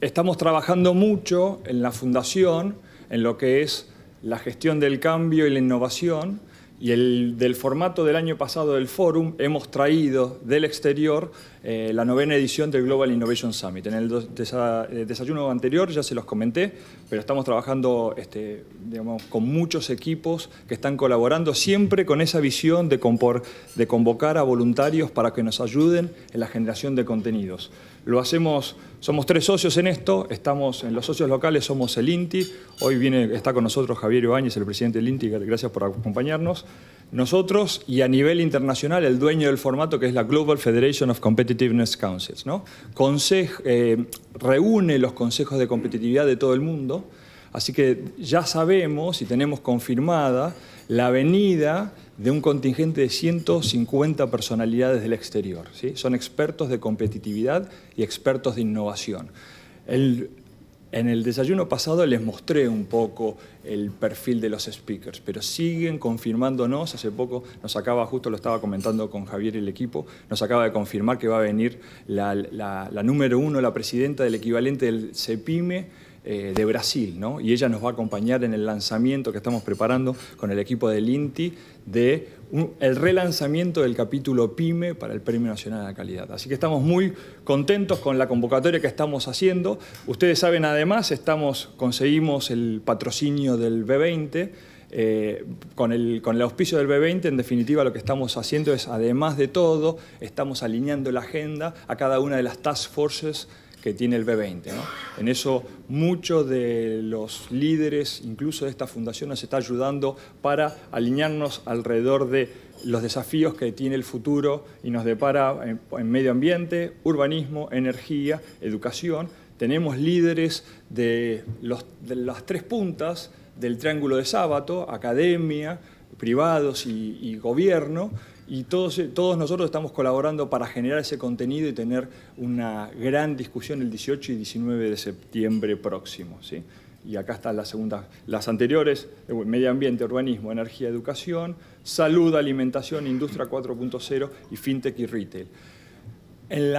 estamos trabajando mucho en la Fundación, en lo que es la gestión del cambio y la innovación, y del formato del año pasado del Fórum hemos traído del exterior la 9ª edición del Global Innovation Summit. En el desayuno anterior ya se los comenté, pero estamos trabajando digamos, con muchos equipos que están colaborando siempre con esa visión de convocar a voluntarios para que nos ayuden en la generación de contenidos. Lo hacemos, somos 3 socios en esto, estamos en los socios locales, somos el INTI, hoy está con nosotros Javier Ibáñez, el presidente del INTI, gracias por acompañarnos. Nosotros y a nivel internacional el dueño del formato, que es la Global Federation of Competitiveness Councils, ¿no? Reúne los consejos de competitividad de todo el mundo, así que ya sabemos y tenemos confirmada la venida de un contingente de 150 personalidades del exterior, ¿sí? Son expertos de competitividad y expertos de innovación. En el desayuno pasado les mostré un poco el perfil de los speakers, pero siguen confirmándonos. Hace poco justo lo estaba comentando con Javier y el equipo, nos acaba de confirmar que va a venir la número 1, la presidenta del equivalente del CEPIME, de Brasil, ¿no? Y ella nos va a acompañar en el lanzamiento que estamos preparando con el equipo del INTI el relanzamiento del capítulo PYME para el Premio Nacional de la Calidad. Así que estamos muy contentos con la convocatoria que estamos haciendo. Ustedes saben, además, conseguimos el patrocinio del B20. Con el auspicio del B20, en definitiva, lo que estamos haciendo es, además de todo, estamos alineando la agenda a cada una de las task forces que tiene el B20, ¿no? En eso muchos de los líderes, incluso de esta fundación, nos está ayudando para alinearnos alrededor de los desafíos que tiene el futuro y nos depara en medio ambiente, urbanismo, energía, educación. Tenemos líderes de las 3 puntas del triángulo de Sábato, academia, privados y gobierno, y todos nosotros estamos colaborando para generar ese contenido y tener una gran discusión el 18 y 19 de septiembre próximo, ¿sí? Y acá están las anteriores: medio ambiente, urbanismo, energía, educación, salud, alimentación, industria 4.0 y fintech y retail. En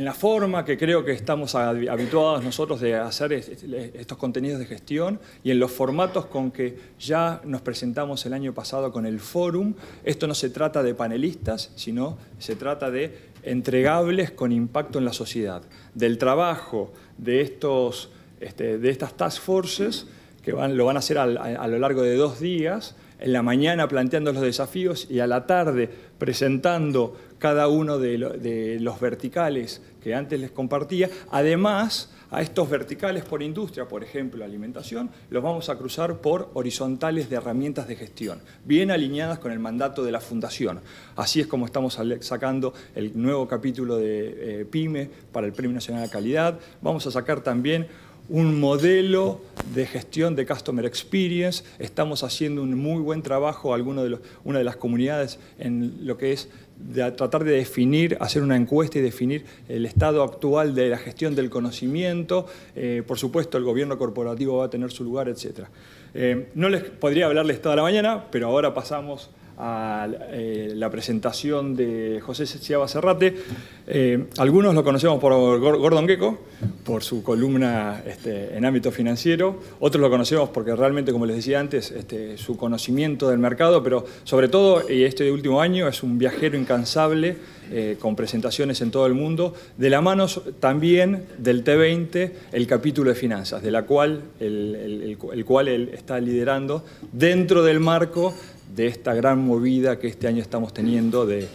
la forma que creo que estamos habituados nosotros de hacer estos contenidos de gestión y en los formatos con que ya nos presentamos el año pasado con el Fórum, esto no se trata de panelistas, sino se trata de entregables con impacto en la sociedad, del trabajo de estas task forces que lo van a hacer a lo largo de 2 días, en la mañana planteando los desafíos y a la tarde presentando cada uno de los verticales que antes les compartía. Además, a estos verticales por industria, por ejemplo, alimentación, los vamos a cruzar por horizontales de herramientas de gestión, bien alineadas con el mandato de la Fundación. Así es como estamos sacando el nuevo capítulo de PYME para el Premio Nacional de la Calidad. Vamos a sacar también un modelo de gestión de Customer Experience. Estamos haciendo un muy buen trabajo, una de las comunidades, en lo que es tratar de definir, hacer una encuesta y definir el estado actual de la gestión del conocimiento. Por supuesto, el gobierno corporativo va a tener su lugar, etc. No les podría hablarles toda la mañana, pero ahora pasamos a la presentación de José Sciaba Serrate. Algunos lo conocemos por Gordon Gekko, por su columna en ámbito financiero. Otros lo conocemos porque realmente, como les decía antes, su conocimiento del mercado, pero sobre todo, y este último año, es un viajero incansable, con presentaciones en todo el mundo, de la mano también del T20, el capítulo de finanzas, de la cual el cual él está liderando dentro del marco de esta gran movida que este año estamos teniendo de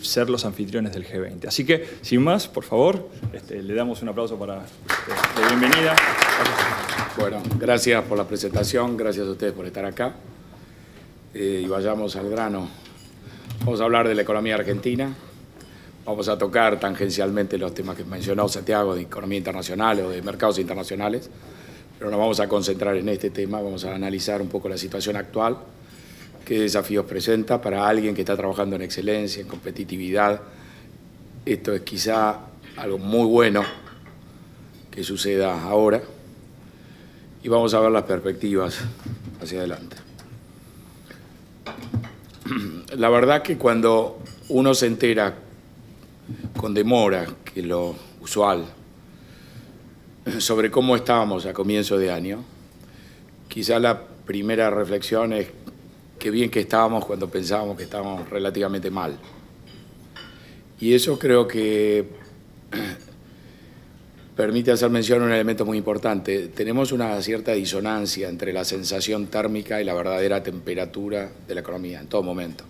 ser los anfitriones del G20. Así que, sin más, por favor, le damos un aplauso de bienvenida. Bueno, gracias por la presentación, gracias a ustedes por estar acá. Y vayamos al grano. Vamos a hablar de la economía argentina. Vamos a tocar tangencialmente los temas que mencionó Santiago de economía internacional o de mercados internacionales, pero nos vamos a concentrar en este tema. Vamos a analizar un poco la situación actual, qué desafíos presenta para alguien que está trabajando en excelencia, en competitividad. Esto es quizá algo muy bueno que suceda ahora, y vamos a ver las perspectivas hacia adelante. La verdad que cuando uno se entera con demora, que lo usual, sobre cómo estábamos a comienzo de año. Quizá la primera reflexión es qué bien que estábamos cuando pensábamos que estábamos relativamente mal. Y eso creo que permite hacer mención a un elemento muy importante. Tenemos una cierta disonancia entre la sensación térmica y la verdadera temperatura de la economía en todo momento.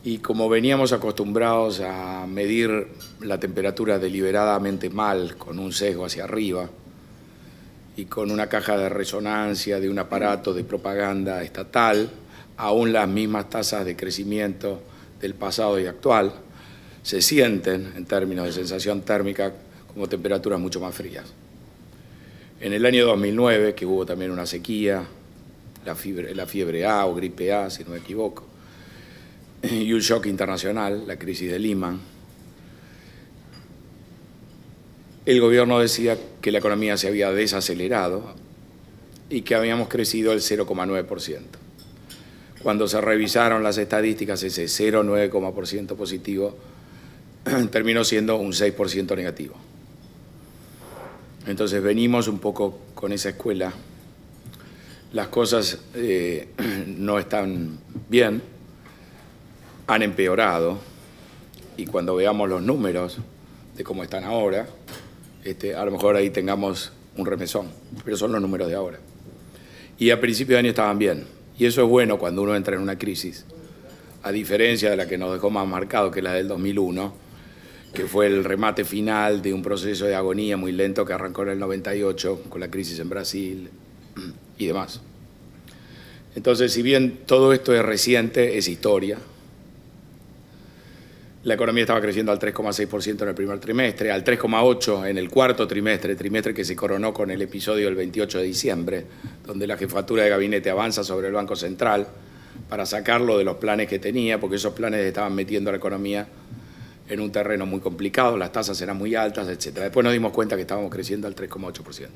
Y como veníamos acostumbrados a medir la temperatura deliberadamente mal, con un sesgo hacia arriba, y con una caja de resonancia de un aparato de propaganda estatal, aún las mismas tasas de crecimiento del pasado y actual se sienten, en términos de sensación térmica, como temperaturas mucho más frías. En el año 2009, que hubo también una sequía, la fiebre A o gripe A, si no me equivoco, y un shock internacional, la crisis de Lehman, el gobierno decía que la economía se había desacelerado y que habíamos crecido el 0,9%. Cuando se revisaron las estadísticas, ese 0,9% positivo terminó siendo un 6% negativo. Entonces venimos un poco con esa escuela. Las cosas no están bien, han empeorado, y cuando veamos los números de cómo están ahora, a lo mejor ahí tengamos un remesón, pero son los números de ahora. Y a principio de año estaban bien, y eso es bueno cuando uno entra en una crisis, a diferencia de la que nos dejó más marcado, que la del 2001, que fue el remate final de un proceso de agonía muy lento que arrancó en el 98, con la crisis en Brasil y demás. Entonces, si bien todo esto es reciente, es historia. La economía estaba creciendo al 3,6% en el primer trimestre, al 3,8% en el cuarto trimestre, trimestre que se coronó con el episodio del 28 de diciembre, donde la jefatura de gabinete avanza sobre el Banco Central para sacarlo de los planes que tenía, porque esos planes estaban metiendo a la economía en un terreno muy complicado, las tasas eran muy altas, etc. Después nos dimos cuenta que estábamos creciendo al 3,8%.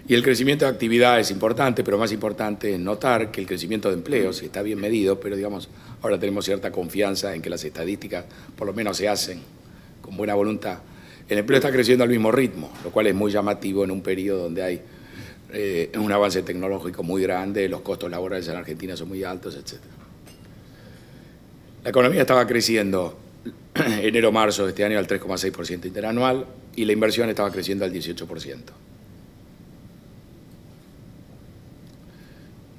Y el crecimiento de actividad es importante, pero más importante es notar que el crecimiento de empleos está bien medido, pero digamos, ahora tenemos cierta confianza en que las estadísticas por lo menos se hacen con buena voluntad. El empleo está creciendo al mismo ritmo, lo cual es muy llamativo en un periodo donde hay un avance tecnológico muy grande, los costos laborales en Argentina son muy altos, etc. La economía estaba creciendo enero-marzo de este año al 3,6% interanual y la inversión estaba creciendo al 18%.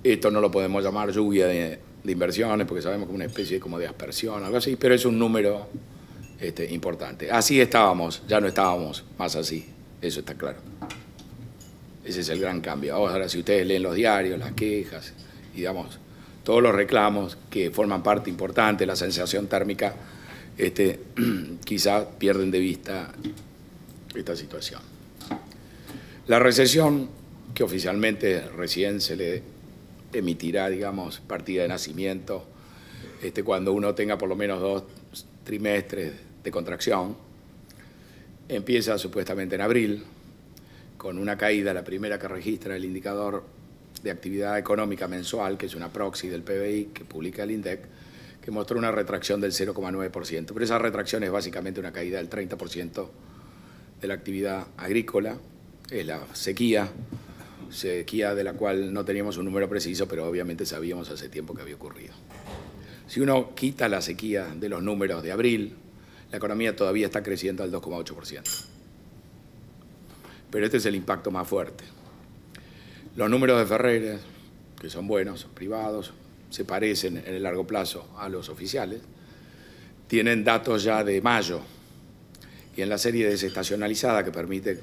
Esto no lo podemos llamar lluvia de inversiones porque sabemos que es una especie como de aspersión, algo así, pero es un número importante. Así estábamos, ya no estábamos más así, eso está claro. Ese es el gran cambio. Ahora, si ustedes leen los diarios, las quejas, y digamos, todos los reclamos que forman parte importante de la sensación térmica, quizá pierden de vista esta situación. La recesión, que oficialmente recién se le emitirá, digamos, partida de nacimiento, cuando uno tenga por lo menos 2 trimestres de contracción, empieza supuestamente en abril, con una caída, la primera que registra el indicador de actividad económica mensual, que es una proxy del PBI que publica el INDEC, que mostró una retracción del 0,9%. Pero esa retracción es básicamente una caída del 30% de la actividad agrícola, es la sequía de la cual no teníamos un número preciso, pero obviamente sabíamos hace tiempo que había ocurrido. Si uno quita la sequía de los números de abril, la economía todavía está creciendo al 2,8%. Pero este es el impacto más fuerte. Los números de Ferreres, que son buenos, son privados, se parecen en el largo plazo a los oficiales, tienen datos ya de mayo, y en la serie desestacionalizada que permite,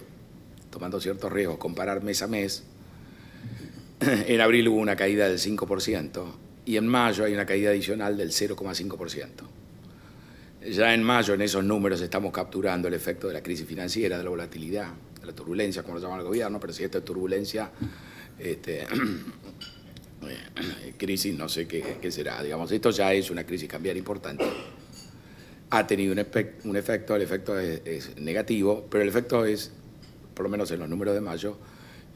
tomando ciertos riesgos, comparar mes a mes, en abril hubo una caída del 5% y en mayo hay una caída adicional del 0,5%. Ya en mayo en esos números estamos capturando el efecto de la crisis financiera, de la volatilidad, de la turbulencia, como lo llama el gobierno, pero si esto es turbulencia, crisis no sé qué será. Digamos, esto ya es una crisis cambiaria importante. Ha tenido un efecto, el efecto es negativo, pero el efecto es, por lo menos en los números de mayo,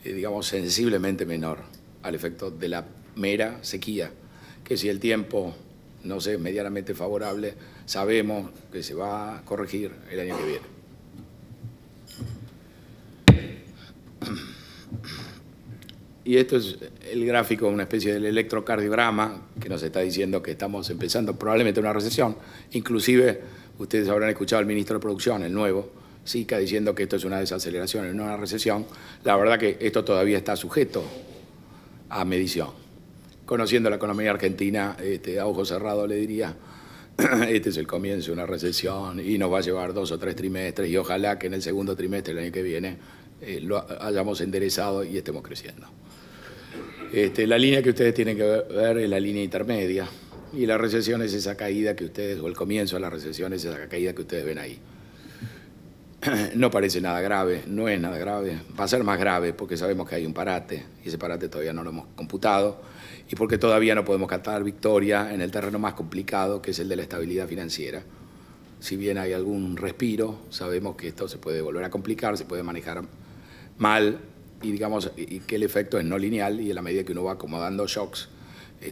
digamos, sensiblemente menor al efecto de la mera sequía, que si el tiempo, no sé, es medianamente favorable, sabemos que se va a corregir el año que viene. Y esto es el gráfico, una especie del electrocardiograma que nos está diciendo que estamos empezando probablemente una recesión. Inclusive, ustedes habrán escuchado al ministro de Producción, el nuevo, Sica, diciendo que esto es una desaceleración, no una recesión. La verdad que esto todavía está sujeto a medición. Conociendo la economía argentina, a ojo cerrado le diría, este es el comienzo de una recesión y nos va a llevar 2 o 3 trimestres y ojalá que en el segundo trimestre del año que viene lo hayamos enderezado y estemos creciendo. La línea que ustedes tienen que ver es la línea intermedia y la recesión es esa caída que ustedes, o el comienzo de la recesión es esa caída que ustedes ven ahí. No parece nada grave, no es nada grave, va a ser más grave porque sabemos que hay un parate y ese parate todavía no lo hemos computado y porque todavía no podemos cantar victoria en el terreno más complicado que es el de la estabilidad financiera. Si bien hay algún respiro, sabemos que esto se puede volver a complicar, se puede manejar mal y digamos y que el efecto es no lineal y en la medida que uno va acomodando shocks,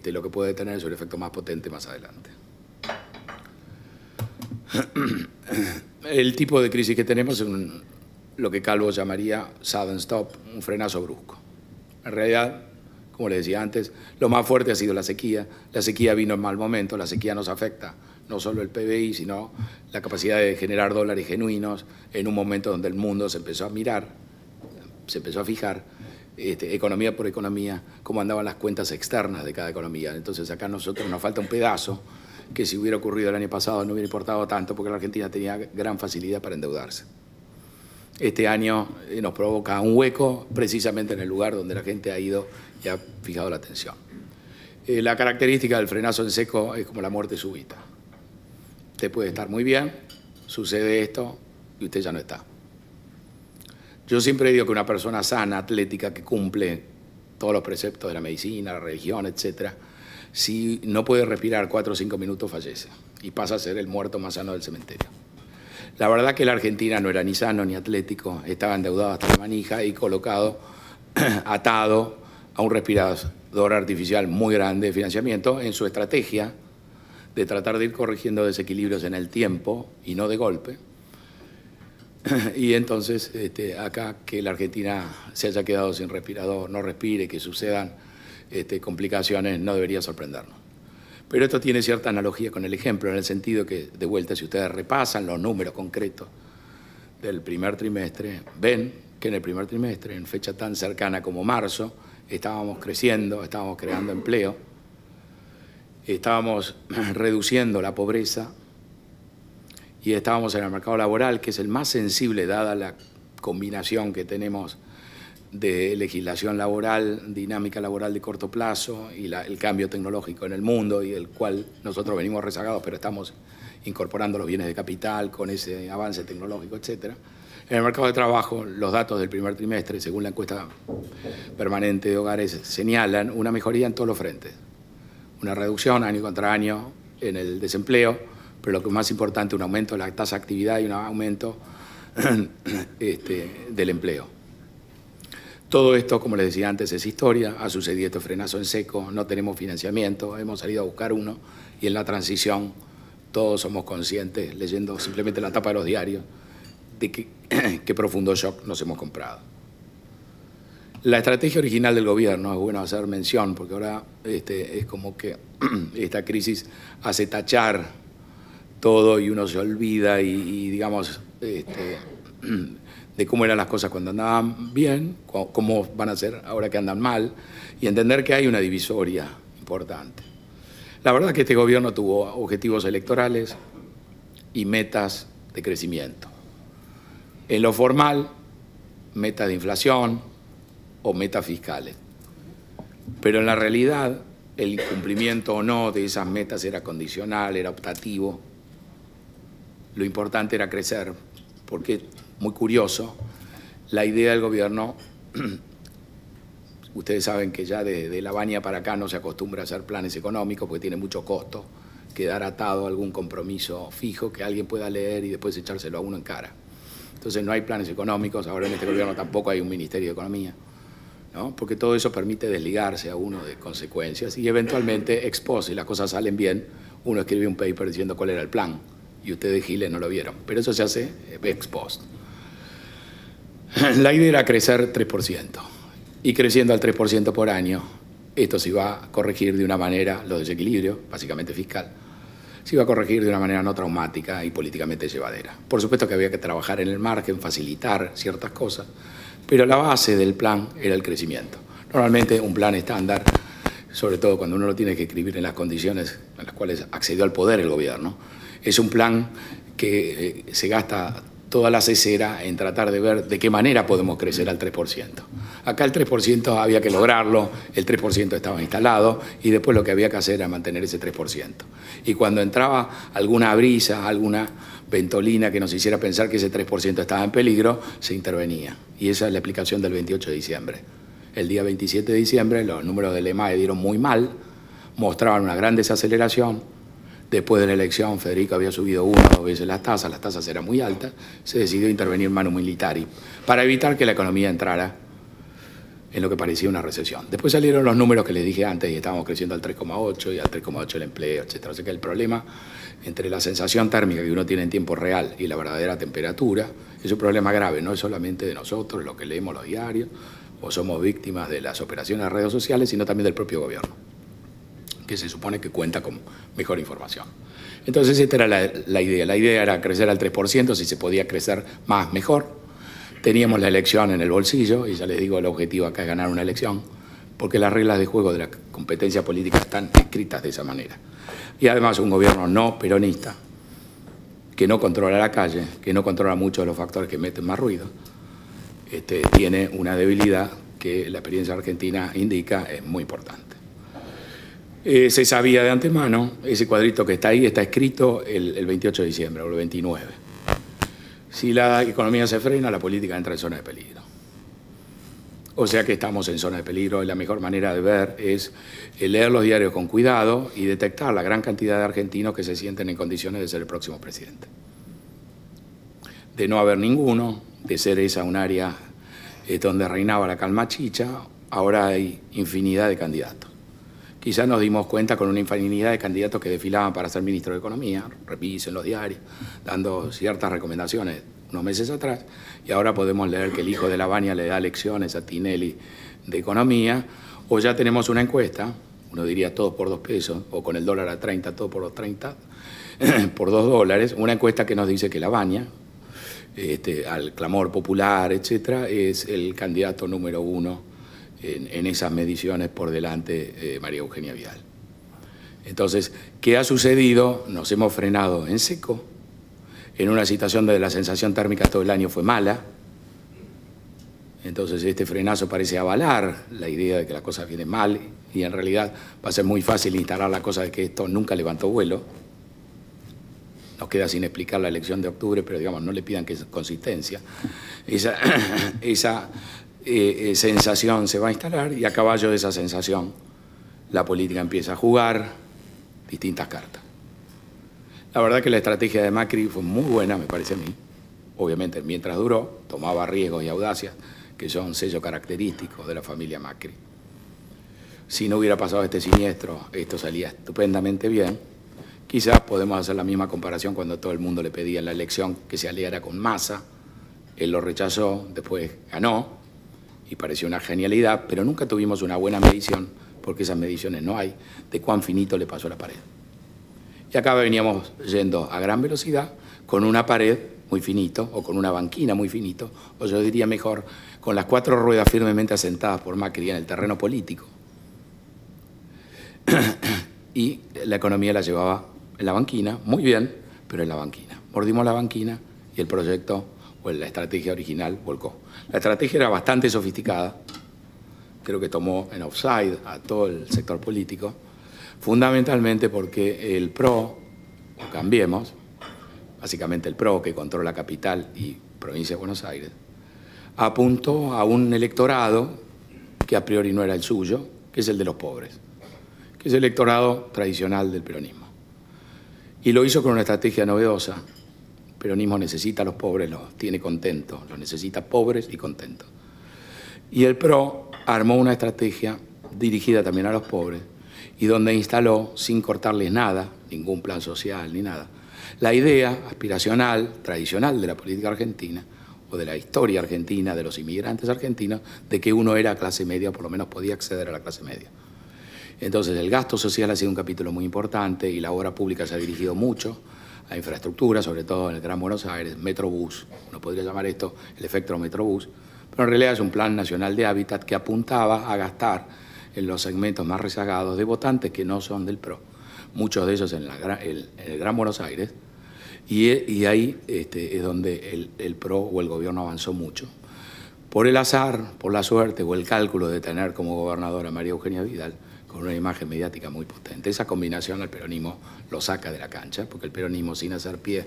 lo que puede tener es un efecto más potente más adelante. El tipo de crisis que tenemos es lo que Calvo llamaría sudden stop, un frenazo brusco. En realidad, como les decía antes, lo más fuerte ha sido la sequía. La sequía vino en mal momento, la sequía nos afecta no solo el PBI, sino la capacidad de generar dólares genuinos en un momento donde el mundo se empezó a mirar, se empezó a fijar, economía por economía, cómo andaban las cuentas externas de cada economía. Entonces acá a nosotros nos falta un pedazo que si hubiera ocurrido el año pasado no hubiera importado tanto porque la Argentina tenía gran facilidad para endeudarse. Este año nos provoca un hueco precisamente en el lugar donde la gente ha ido y ha fijado la atención. La característica del frenazo en seco es como la muerte súbita. Usted puede estar muy bien, sucede esto y usted ya no está. Yo siempre digo que una persona sana, atlética, que cumple todos los preceptos de la medicina, la religión, etcétera, si no puede respirar 4 o 5 minutos, fallece y pasa a ser el muerto más sano del cementerio. La verdad que la Argentina no era ni sano ni atlético, estaba endeudado hasta la manija y colocado, atado a un respirador artificial muy grande de financiamiento en su estrategia de tratar de ir corrigiendo desequilibrios en el tiempo y no de golpe. Y entonces acá que la Argentina se haya quedado sin respirador, no respire, que sucedan complicaciones, no debería sorprendernos. Pero esto tiene cierta analogía con el ejemplo, en el sentido que, de vuelta, si ustedes repasan los números concretos del primer trimestre, ven que en el primer trimestre, en fecha tan cercana como marzo, estábamos creciendo, estábamos creando empleo, estábamos reduciendo la pobreza y estábamos en el mercado laboral, que es el más sensible dada la combinación que tenemos de legislación laboral, dinámica laboral de corto plazo y el cambio tecnológico en el mundo y del cual nosotros venimos rezagados, pero estamos incorporando los bienes de capital con ese avance tecnológico, etc. En el mercado de trabajo, los datos del primer trimestre, según la encuesta permanente de hogares, señalan una mejoría en todos los frentes. Una reducción año contra año en el desempleo, pero lo que es más importante, un aumento de la tasa de actividad y un aumento del empleo. Todo esto, como les decía antes, es historia, ha sucedido este frenazo en seco, no tenemos financiamiento, hemos salido a buscar uno y en la transición todos somos conscientes, leyendo simplemente la tapa de los diarios, de qué profundo shock nos hemos comprado. La estrategia original del gobierno, es bueno hacer mención, porque ahora es como que esta crisis hace tachar todo y uno se olvida y digamos, de cómo eran las cosas cuando andaban bien, cómo van a ser ahora que andan mal, y entender que hay una divisoria importante. La verdad es que este gobierno tuvo objetivos electorales y metas de crecimiento. En lo formal, metas de inflación o metas fiscales. Pero en la realidad, el incumplimiento o no de esas metas era condicional, era optativo. Lo importante era crecer, porque, muy curioso, la idea del gobierno, ustedes saben que ya de La Baña para acá no se acostumbra a hacer planes económicos porque tiene mucho costo quedar atado a algún compromiso fijo que alguien pueda leer y después echárselo a uno en cara. Entonces no hay planes económicos, ahora en este gobierno tampoco hay un Ministerio de Economía, ¿no? Porque todo eso permite desligarse a uno de consecuencias y eventualmente ex post, si las cosas salen bien, uno escribe un paper diciendo cuál era el plan y ustedes, Giles, no lo vieron, pero eso se hace ex post. La idea era crecer 3%. y creciendo al 3% por año, esto se iba a corregir de una manera, los desequilibrios, básicamente fiscal, se iba a corregir de una manera no traumática y políticamente llevadera. Por supuesto que había que trabajar en el margen, facilitar ciertas cosas, pero la base del plan era el crecimiento. Normalmente un plan estándar, sobre todo cuando uno lo tiene que escribir en las condiciones en las cuales accedió al poder el gobierno, es un plan que se gasta toda la cesera en tratar de ver de qué manera podemos crecer al 3%. Acá el 3% había que lograrlo, el 3% estaba instalado y después lo que había que hacer era mantener ese 3%. Y cuando entraba alguna brisa, alguna ventolina que nos hiciera pensar que ese 3% estaba en peligro, se intervenía. Y esa es la explicación del 28 de diciembre. El día 27 de diciembre los números del EMAE dieron muy mal, mostraban una gran desaceleración. Después de la elección, Federico había subido 1 o 2 veces las tasas eran muy altas, se decidió intervenir manu militari para evitar que la economía entrara en lo que parecía una recesión. Después salieron los números que les dije antes y estábamos creciendo al 3,8 y al 3,8 el empleo, etc. O sea que el problema entre la sensación térmica que uno tiene en tiempo real y la verdadera temperatura es un problema grave, no es solamente de nosotros, lo que leemos los diarios, o somos víctimas de las operaciones de redes sociales, sino también del propio gobierno, que se supone que cuenta con mejor información. Entonces esta era la idea. La idea era crecer al 3%, si se podía crecer más, mejor. Teníamos la elección en el bolsillo, y ya les digo, el objetivo acá es ganar una elección, porque las reglas de juego de la competencia política están escritas de esa manera. Y además un gobierno no peronista, que no controla la calle, que no controla muchos de los factores que meten más ruido, tiene una debilidad que la experiencia argentina indica es muy importante. Se sabía de antemano, ese cuadrito que está ahí está escrito el 28 de diciembre o el 29. Si la economía se frena, la política entra en zona de peligro. O sea que estamos en zona de peligro y la mejor manera de ver es leer los diarios con cuidado y detectar la gran cantidad de argentinos que se sienten en condiciones de ser el próximo presidente. De no haber ninguno, de ser esa un área donde reinaba la calma chicha, ahora hay infinidad de candidatos. Quizás nos dimos cuenta con una infinidad de candidatos que desfilaban para ser ministro de Economía, revisen los diarios, dando ciertas recomendaciones unos meses atrás, y ahora podemos leer que el hijo de Lavagna le da lecciones a Tinelli de Economía, o ya tenemos una encuesta, uno diría todo por 2 pesos, o con el dólar a 30, todo por 30, por 2 dólares, una encuesta que nos dice que Lavagna, al clamor popular, etcétera, es el candidato número 1 en esas mediciones por delante de María Eugenia Vidal. Entonces, ¿qué ha sucedido? Nos hemos frenado en seco, en una situación donde la sensación térmica todo el año fue mala. Entonces este frenazo parece avalar la idea de que las cosas vienen mal y en realidad va a ser muy fácil instalar la cosa de que esto nunca levantó vuelo. Nos queda sin explicar la elección de octubre, pero digamos, no le pidan que consistencia. Esa sensación se va a instalar y a caballo de esa sensación la política empieza a jugar distintas cartas. La verdad que la estrategia de Macri fue muy buena, me parece a mí. Obviamente, mientras duró, tomaba riesgos y audacias, que son sellos característicos de la familia Macri. Si no hubiera pasado este siniestro, esto salía estupendamente bien. Quizás podemos hacer la misma comparación cuando todo el mundo le pedía en la elección que se aliara con Massa. Él lo rechazó, después ganó y pareció una genialidad, pero nunca tuvimos una buena medición, porque esas mediciones no hay, de cuán finito le pasó la pared. Y acá veníamos yendo a gran velocidad con una pared muy finito, o con una banquina muy finito, o yo diría mejor, con las 4 ruedas firmemente asentadas por Macri en el terreno político. Y la economía la llevaba en la banquina, muy bien, pero en la banquina. Mordimos la banquina y el proyecto, o la estrategia original, volcó. La estrategia era bastante sofisticada, creo que tomó en offside a todo el sector político, fundamentalmente porque el PRO, o Cambiemos, básicamente el PRO que controla Capital y Provincia de Buenos Aires, apuntó a un electorado que a priori no era el suyo, que es el de los pobres, que es el electorado tradicional del peronismo. Y lo hizo con una estrategia novedosa. El peronismo necesita a los pobres, los tiene contentos, los necesita pobres y contentos. Y el PRO armó una estrategia dirigida también a los pobres y donde instaló, sin cortarles nada, ningún plan social ni nada, la idea aspiracional, tradicional de la política argentina, o de la historia argentina, de los inmigrantes argentinos, de que uno era clase media, o por lo menos podía acceder a la clase media. Entonces, el gasto social ha sido un capítulo muy importante y la obra pública se ha dirigido mucho a infraestructura, sobre todo en el Gran Buenos Aires, Metrobús, uno podría llamar esto el efecto Metrobús, pero en realidad es un plan nacional de hábitat que apuntaba a gastar en los segmentos más rezagados de votantes que no son del PRO, muchos de ellos en el Gran Buenos Aires, y ahí es donde el PRO o el gobierno avanzó mucho. Por el azar, por la suerte o el cálculo de tener como gobernadora a María Eugenia Vidal, con una imagen mediática muy potente. Esa combinación el peronismo lo saca de la cancha, porque el peronismo, sin hacer pie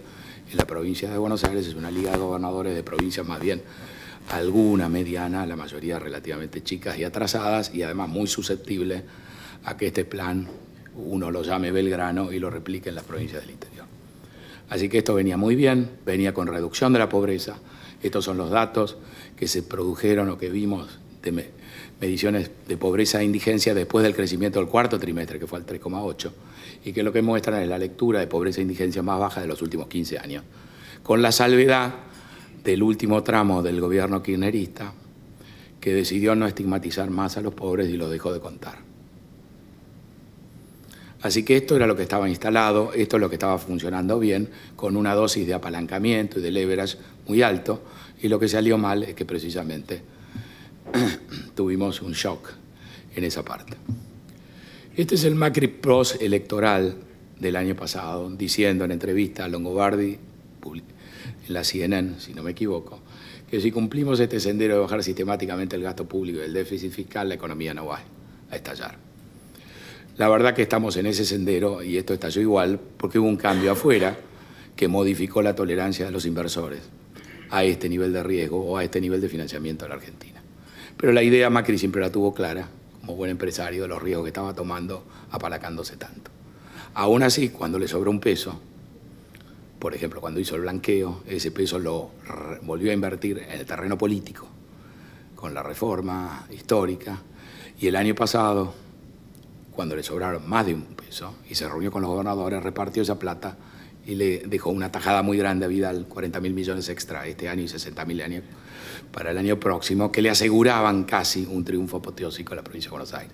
en la provincia de Buenos Aires, es una liga de gobernadores de provincias más bien alguna mediana, la mayoría relativamente chicas y atrasadas, y además muy susceptible a que este plan uno lo llame Belgrano y lo replique en las provincias del interior. Así que esto venía muy bien, venía con reducción de la pobreza. Estos son los datos que se produjeron o que vimos de mediciones de pobreza e indigencia después del crecimiento del cuarto trimestre, que fue al 3,8, y que lo que muestran es la lectura de pobreza e indigencia más baja de los últimos 15 años, con la salvedad del último tramo del gobierno kirchnerista, que decidió no estigmatizar más a los pobres y los dejó de contar. Así que esto era lo que estaba instalado, esto es lo que estaba funcionando bien, con una dosis de apalancamiento y de leverage muy alto, y lo que salió mal es que precisamente tuvimos un shock en esa parte. Este es el Macri Pros electoral del año pasado, diciendo en entrevista a Longobardi, en la CNN, si no me equivoco, que si cumplimos este sendero de bajar sistemáticamente el gasto público y el déficit fiscal, la economía no va a estallar. La verdad que estamos en ese sendero y esto estalló igual porque hubo un cambio afuera que modificó la tolerancia de los inversores a este nivel de riesgo o a este nivel de financiamiento de la Argentina. Pero la idea Macri siempre la tuvo clara, como buen empresario, de los riesgos que estaba tomando apalancándose tanto. Aún así, cuando le sobró un peso, por ejemplo, cuando hizo el blanqueo, ese peso lo volvió a invertir en el terreno político, con la reforma histórica, y el año pasado, cuando le sobraron más de un peso, y se reunió con los gobernadores, repartió esa plata y le dejó una tajada muy grande a Vidal, 40.000 millones extra este año y 60.000 para el año próximo, que le aseguraban casi un triunfo apoteósico a la provincia de Buenos Aires.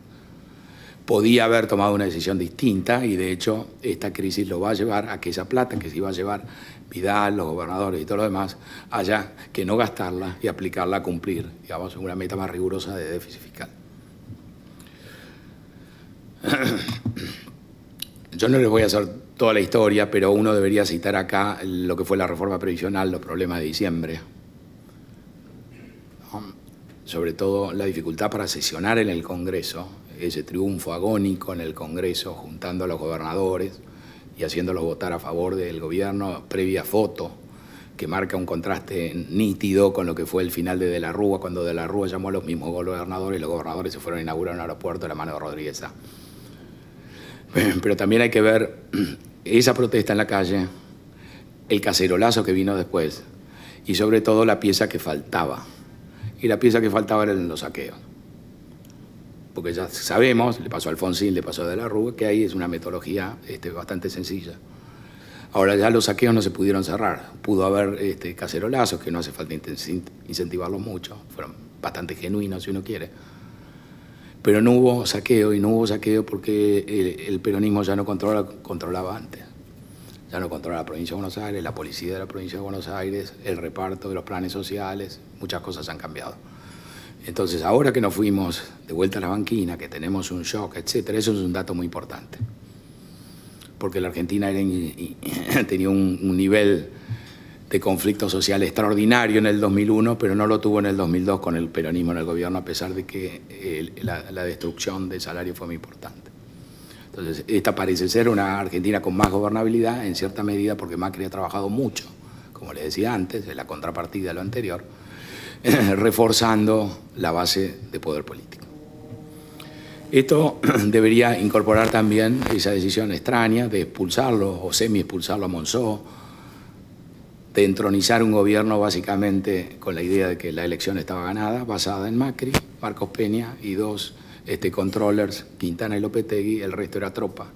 Podía haber tomado una decisión distinta y, de hecho, esta crisis lo va a llevar a que esa plata que se iba a llevar Vidal, los gobernadores y todo lo demás, haya que no gastarla y aplicarla a cumplir, digamos, una meta más rigurosa de déficit fiscal. Yo no les voy a hacer toda la historia, pero uno debería citar acá lo que fue la reforma previsional, los problemas de diciembre. Sobre todo la dificultad para sesionar en el Congreso, ese triunfo agónico en el Congreso, juntando a los gobernadores y haciéndolos votar a favor del gobierno, previa foto, que marca un contraste nítido con lo que fue el final de la Rúa, cuando de la Rúa llamó a los mismos gobernadores y los gobernadores se fueron a inaugurar un aeropuerto de la mano de Rodríguez Sá. Pero también hay que ver esa protesta en la calle, el cacerolazo que vino después y sobre todo la pieza que faltaba. Y la pieza que faltaba eran los saqueos. Porque ya sabemos, le pasó a Alfonsín, le pasó a De la Rúa, que ahí es una metodología bastante sencilla. Ahora ya los saqueos no se pudieron cerrar. Pudo haber cacerolazos, que no hace falta incentivarlos mucho, fueron bastante genuinos si uno quiere. Pero no hubo saqueo, y no hubo saqueo porque el peronismo ya no controlaba antes. Ya no controla la provincia de Buenos Aires, la policía de la provincia de Buenos Aires, el reparto de los planes sociales, muchas cosas han cambiado. Entonces, ahora que nos fuimos de vuelta a la banquina, que tenemos un shock, etcétera, eso es un dato muy importante. Porque la Argentina tenía un nivel de conflicto social extraordinario en el 2001, pero no lo tuvo en el 2002 con el peronismo en el gobierno, a pesar de que la destrucción del salario fue muy importante. Entonces, esta parece ser una Argentina con más gobernabilidad, en cierta medida, porque Macri ha trabajado mucho, como les decía antes, en la contrapartida de lo anterior, reforzando la base de poder político. Esto debería incorporar también esa decisión extraña de expulsarlo o semi-expulsarlo a Monzó, de entronizar un gobierno básicamente con la idea de que la elección estaba ganada, basada en Macri, Marcos Peña y dos controllers, Quintana y Lopetegui, el resto era tropa.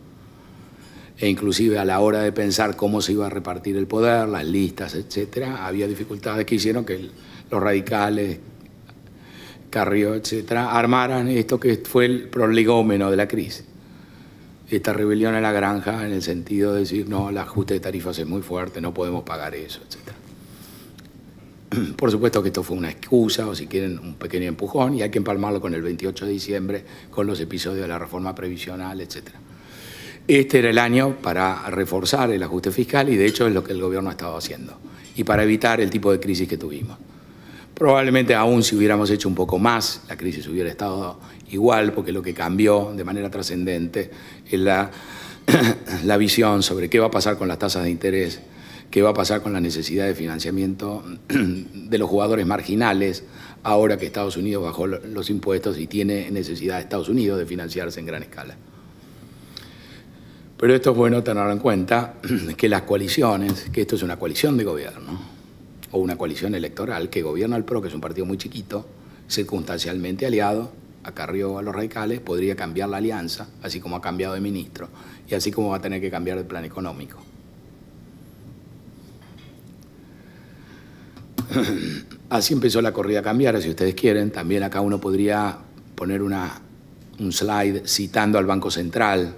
e inclusive a la hora de pensar cómo se iba a repartir el poder, las listas, etcétera, había dificultades que hicieron que los radicales, Carrió, etcétera, armaran esto que fue el prolegómeno de la crisis. Esta rebelión a la granja en el sentido de decir, no, el ajuste de tarifas es muy fuerte, no podemos pagar eso, etcétera. Por supuesto que esto fue una excusa, o si quieren, un pequeño empujón, y hay que empalmarlo con el 28 de diciembre, con los episodios de la reforma previsional, etcétera. Este era el año para reforzar el ajuste fiscal y de hecho es lo que el gobierno ha estado haciendo. Y para evitar el tipo de crisis que tuvimos. Probablemente aún si hubiéramos hecho un poco más, la crisis hubiera estado igual, porque lo que cambió de manera trascendente es la visión sobre qué va a pasar con las tasas de interés, qué va a pasar con la necesidad de financiamiento de los jugadores marginales, ahora que Estados Unidos bajó los impuestos y tiene necesidad de Estados Unidos de financiarse en gran escala. Pero esto es bueno tener en cuenta que las coaliciones, que esto es una coalición de gobierno o una coalición electoral que gobierna el PRO, que es un partido muy chiquito, circunstancialmente aliado, acarrió a los radicales, podría cambiar la alianza, así como ha cambiado de ministro y así como va a tener que cambiar el plan económico. Así empezó la corrida a cambiar, si ustedes quieren. También acá uno podría poner un slide citando al Banco Central,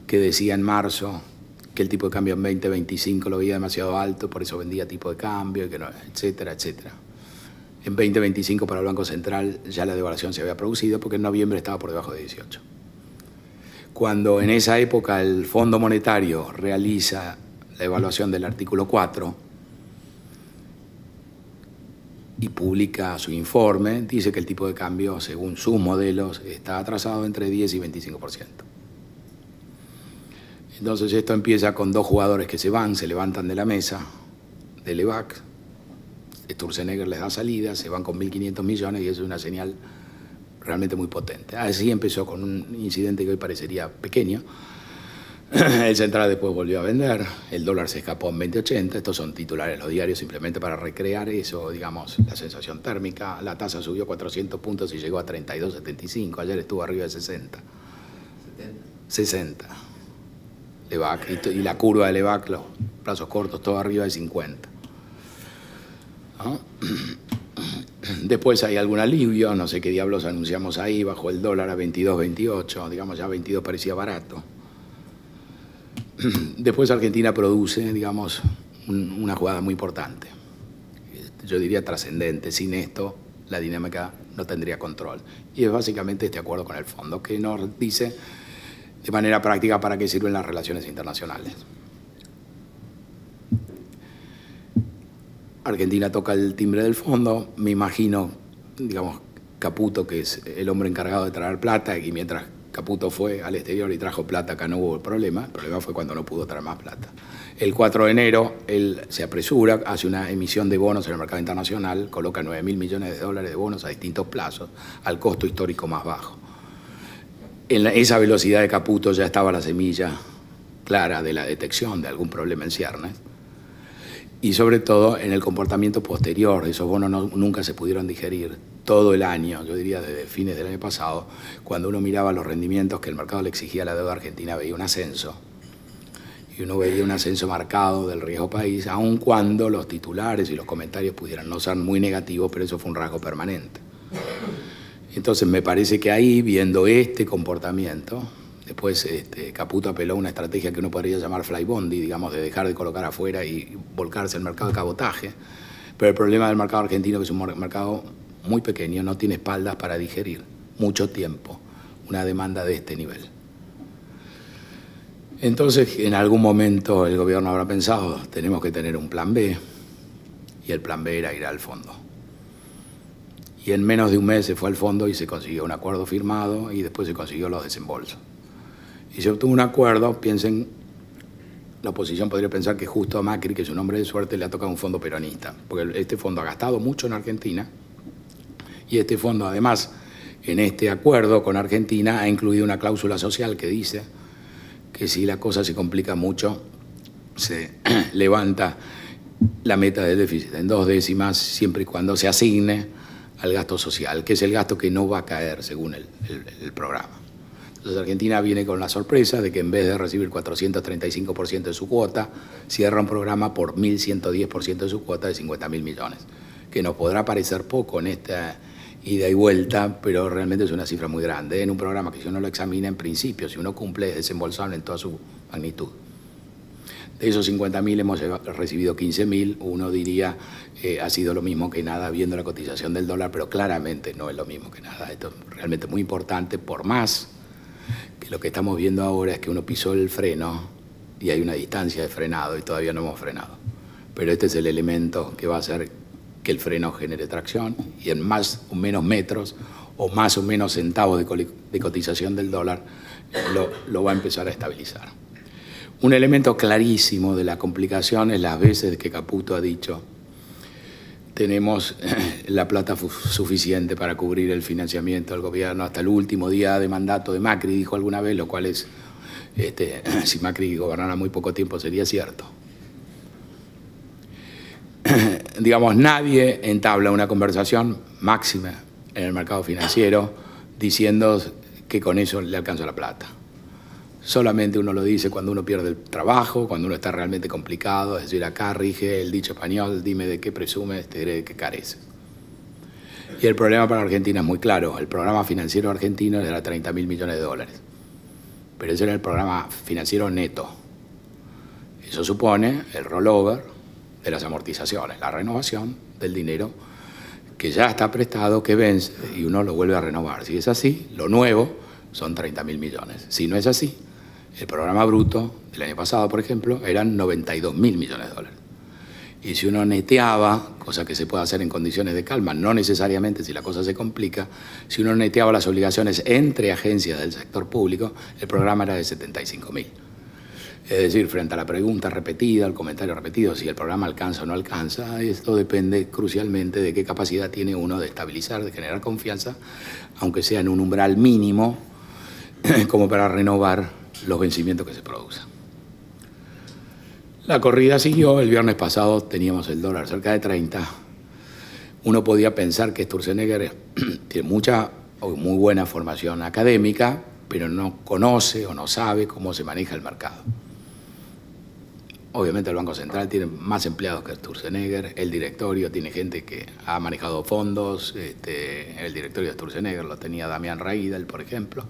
que decía en marzo que el tipo de cambio en 2025 lo veía demasiado alto, por eso vendía tipo de cambio, que no, etcétera, etcétera. En 2025 para el Banco Central ya la devaluación se había producido porque en noviembre estaba por debajo de 18. Cuando en esa época el Fondo Monetario realiza la evaluación del artículo 4 y publica su informe, dice que el tipo de cambio, según sus modelos, está atrasado entre 10 y 25%. Entonces esto empieza con dos jugadores que se levantan de la mesa del EVAC, Sturzenegger les da salida, se van con 1.500 millones y eso es una señal realmente muy potente. Así empezó con un incidente que hoy parecería pequeño. El Central después volvió a vender, el dólar se escapó en 20.80, estos son titulares de los diarios simplemente para recrear eso, digamos, la sensación térmica. La tasa subió 400 puntos y llegó a 32.75, ayer estuvo arriba de 60. 60. LEVAC, y la curva de LEVAC, los plazos cortos, todo arriba de 50. ¿No? Después hay algún alivio, no sé qué diablos anunciamos ahí, bajó el dólar a 22.28, digamos ya 22 parecía barato. Después Argentina produce, digamos, una jugada muy importante, yo diría trascendente. Sin esto la dinámica no tendría control. Y es básicamente este acuerdo con el fondo que nos dice de manera práctica para qué sirven las relaciones internacionales. Argentina toca el timbre del fondo, me imagino, digamos, Caputo, que es el hombre encargado de traer plata, y mientras Caputo fue al exterior y trajo plata, acá no hubo problema. El problema fue cuando no pudo traer más plata. El 4 de enero él se apresura, hace una emisión de bonos en el mercado internacional, coloca 9.000 millones de dólares de bonos a distintos plazos, al costo histórico más bajo. En esa velocidad de Caputo ya estaba la semilla clara de la detección de algún problema en ciernes. Y sobre todo en el comportamiento posterior, esos bonos nunca se pudieron digerir todo el año, yo diría desde fines del año pasado, cuando uno miraba los rendimientos que el mercado le exigía a la deuda argentina, veía un ascenso. Y uno veía un ascenso marcado del riesgo país, aun cuando los titulares y los comentarios pudieran no ser muy negativos, pero eso fue un rasgo permanente. Entonces me parece que ahí, viendo este comportamiento, después Caputo apeló a una estrategia que uno podría llamar fly bondi, digamos, de dejar de colocar afuera y volcarse al mercado de cabotaje. Pero el problema del mercado argentino, que es un mercado muy pequeño, no tiene espaldas para digerir mucho tiempo una demanda de este nivel. Entonces, en algún momento el gobierno habrá pensado, tenemos que tener un plan B, y el plan B era ir al fondo. Y en menos de un mes se fue al fondo y se consiguió un acuerdo firmado y después se consiguió los desembolsos. Y se obtuvo un acuerdo, piensen, la oposición podría pensar que justo a Macri, que es un hombre de suerte, le ha tocado un fondo peronista, porque este fondo ha gastado mucho en Argentina y este fondo además en este acuerdo con Argentina ha incluido una cláusula social que dice que si la cosa se complica mucho se levanta la meta del déficit en 2 décimas siempre y cuando se asigne al gasto social, que es el gasto que no va a caer según el programa. Entonces Argentina viene con la sorpresa de que en vez de recibir 435% de su cuota, cierra un programa por 1.110% de su cuota de 50.000 millones, que nos podrá parecer poco en esta ida y vuelta, pero realmente es una cifra muy grande en un programa que si uno lo examina en principio, si uno cumple, es desembolsable en toda su magnitud. De esos 50.000 hemos recibido 15.000, uno diría ha sido lo mismo que nada viendo la cotización del dólar, pero claramente no es lo mismo que nada. Esto es realmente muy importante, por más que lo que estamos viendo ahora es que uno pisó el freno y hay una distancia de frenado y todavía no hemos frenado. Pero este es el elemento que va a hacer que el freno genere tracción y en más o menos metros o más o menos centavos de cotización del dólar lo va a empezar a estabilizar. Un elemento clarísimo de la complicación es las veces que Caputo ha dicho tenemos la plata suficiente para cubrir el financiamiento del gobierno hasta el último día de mandato de Macri, dijo alguna vez, lo cual es, si Macri gobernara muy poco tiempo sería cierto. Digamos, nadie entabla una conversación máxima en el mercado financiero diciendo que con eso le alcanza la plata. Solamente uno lo dice cuando uno pierde el trabajo, cuando uno está realmente complicado, es decir, acá rige el dicho español, dime de qué presumes, te diré de qué careces. Y el problema para Argentina es muy claro, el programa financiero argentino era 30.000 millones de dólares, pero ese era el programa financiero neto. Eso supone el rollover de las amortizaciones, la renovación del dinero que ya está prestado, que vence y uno lo vuelve a renovar. Si es así, lo nuevo son 30.000 millones. Si no es así, el programa bruto del año pasado, por ejemplo, eran 92.000 millones de dólares. Y si uno neteaba, cosa que se puede hacer en condiciones de calma, no necesariamente si la cosa se complica, si uno neteaba las obligaciones entre agencias del sector público, el programa era de 75.000. Es decir, frente a la pregunta repetida, al comentario repetido, si el programa alcanza o no alcanza, esto depende crucialmente de qué capacidad tiene uno de estabilizar, de generar confianza, aunque sea en un umbral mínimo, como para renovar los vencimientos que se producen. La corrida siguió, el viernes pasado teníamos el dólar cerca de 30. Uno podía pensar que Sturzenegger tiene mucha o muy buena formación académica, pero no conoce o no sabe cómo se maneja el mercado. Obviamente el Banco Central tiene más empleados que Sturzenegger, el directorio tiene gente que ha manejado fondos, el directorio de Sturzenegger lo tenía Damián Reidel, por ejemplo.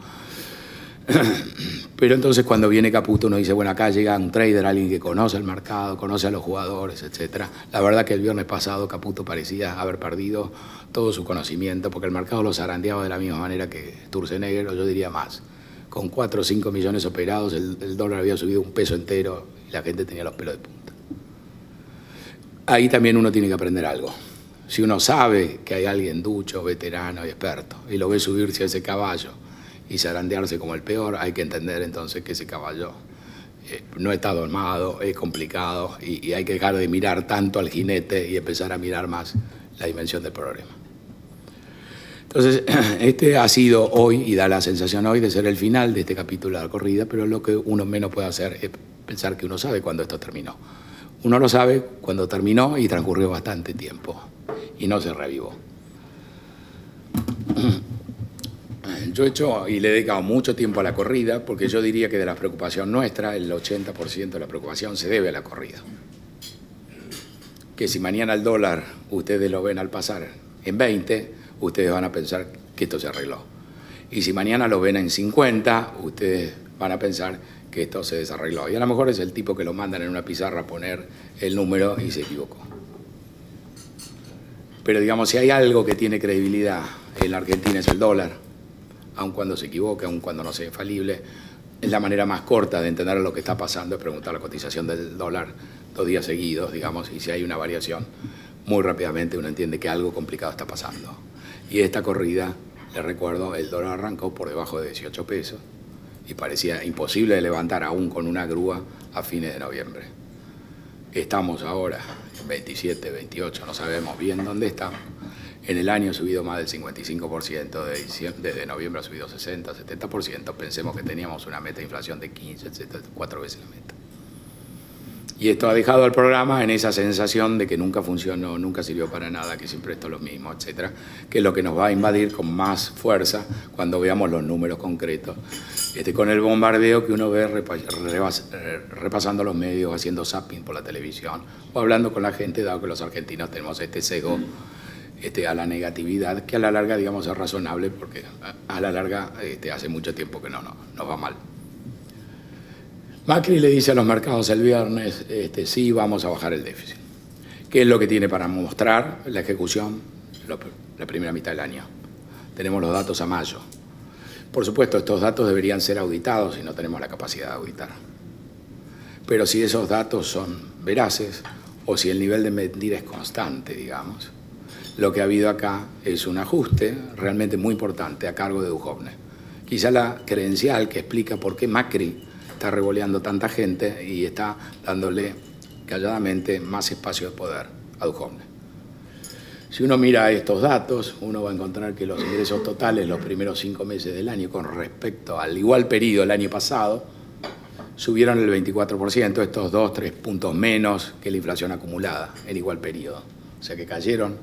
Pero entonces cuando viene Caputo uno dice, bueno, acá llega un trader, alguien que conoce el mercado, conoce a los jugadores, etc. La verdad que el viernes pasado Caputo parecía haber perdido todo su conocimiento porque el mercado lo zarandeaba de la misma manera que Sturzenegger, o yo diría más. Con 4 o 5 millones operados el dólar había subido un peso entero y la gente tenía los pelos de punta. Ahí también uno tiene que aprender algo. Si uno sabe que hay alguien ducho, veterano y experto y lo ve subirse a ese caballo y zarandearse como el peor, hay que entender entonces que ese caballo no está domado, es complicado y hay que dejar de mirar tanto al jinete y empezar a mirar más la dimensión del problema. Entonces, este ha sido hoy, y da la sensación hoy de ser el final de este capítulo de la corrida, pero lo que uno menos puede hacer es pensar que uno sabe cuándo esto terminó. Uno lo sabe cuando terminó y transcurrió bastante tiempo y no se reavivó. Yo he hecho y le he dedicado mucho tiempo a la corrida porque yo diría que de la preocupación nuestra, el 80% de la preocupación se debe a la corrida. Que si mañana el dólar ustedes lo ven al pasar en 20, ustedes van a pensar que esto se arregló. Y si mañana lo ven en 50, ustedes van a pensar que esto se desarregló. Y a lo mejor es el tipo que lo mandan en una pizarra a poner el número y se equivocó. Pero digamos, si hay algo que tiene credibilidad en la Argentina es el dólar. Aun cuando se equivoque, aun cuando no sea infalible, es la manera más corta de entender lo que está pasando, es preguntar la cotización del dólar 2 días seguidos, digamos, y si hay una variación, muy rápidamente uno entiende que algo complicado está pasando. Y esta corrida, les recuerdo, el dólar arrancó por debajo de 18 pesos y parecía imposible de levantar aún con una grúa a fines de noviembre. Estamos ahora en 27, 28, no sabemos bien dónde estamos. En el año ha subido más del 55%, desde noviembre ha subido 60, 70%. Pensemos que teníamos una meta de inflación de 15, etc., 4 veces la meta. Y esto ha dejado al programa en esa sensación de que nunca funcionó, nunca sirvió para nada, que siempre esto es lo mismo, etcétera, que es lo que nos va a invadir con más fuerza cuando veamos los números concretos. Con el bombardeo que uno ve repasando los medios, haciendo zapping por la televisión o hablando con la gente, dado que los argentinos tenemos este sesgo a la negatividad, que a la larga, digamos, es razonable, porque a la larga hace mucho tiempo que nos va mal. Macri le dice a los mercados el viernes, sí, vamos a bajar el déficit. ¿Qué es lo que tiene para mostrar la ejecución? La primera mitad del año. Tenemos los datos a mayo. Por supuesto, estos datos deberían ser auditados y no tenemos la capacidad de auditar. Pero si esos datos son veraces o si el nivel de mentira es constante, digamos, lo que ha habido acá es un ajuste realmente muy importante a cargo de Duhovne. Quizá la credencial que explica por qué Macri está revoleando tanta gente y está dándole calladamente más espacio de poder a Duhovne. Si uno mira estos datos, uno va a encontrar que los ingresos totales los primeros 5 meses del año con respecto al igual periodo del año pasado subieron el 24%, estos 2-3 puntos menos que la inflación acumulada en igual periodo. O sea que cayeron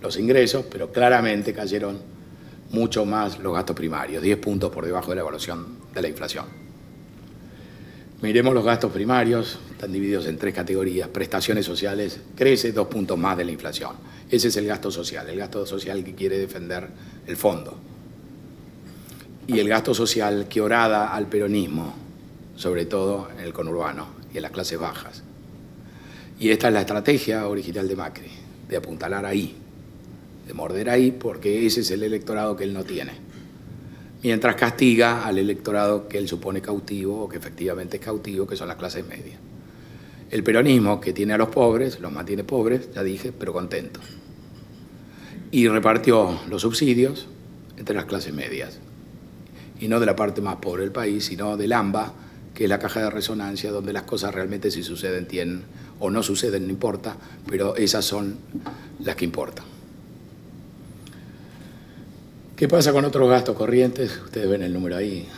los ingresos, pero claramente cayeron mucho más los gastos primarios, 10 puntos por debajo de la evaluación de la inflación. Miremos los gastos primarios, están divididos en 3 categorías. Prestaciones sociales, crece 2 puntos más de la inflación. Ese es el gasto social que quiere defender el fondo. Y el gasto social que orada al peronismo, sobre todo en el conurbano y en las clases bajas. Y esta es la estrategia original de Macri, de apuntalar ahí, de morder ahí, porque ese es el electorado que él no tiene. Mientras castiga al electorado que él supone cautivo o que efectivamente es cautivo, que son las clases medias. El peronismo, que tiene a los pobres, los mantiene pobres, ya dije, pero contentos. Y repartió los subsidios entre las clases medias. Y no de la parte más pobre del país, sino del AMBA, que es la caja de resonancia, donde las cosas realmente si suceden tienen, o no suceden, no importa, pero esas son las que importan. ¿Qué pasa con otros gastos corrientes? Ustedes ven el número ahí,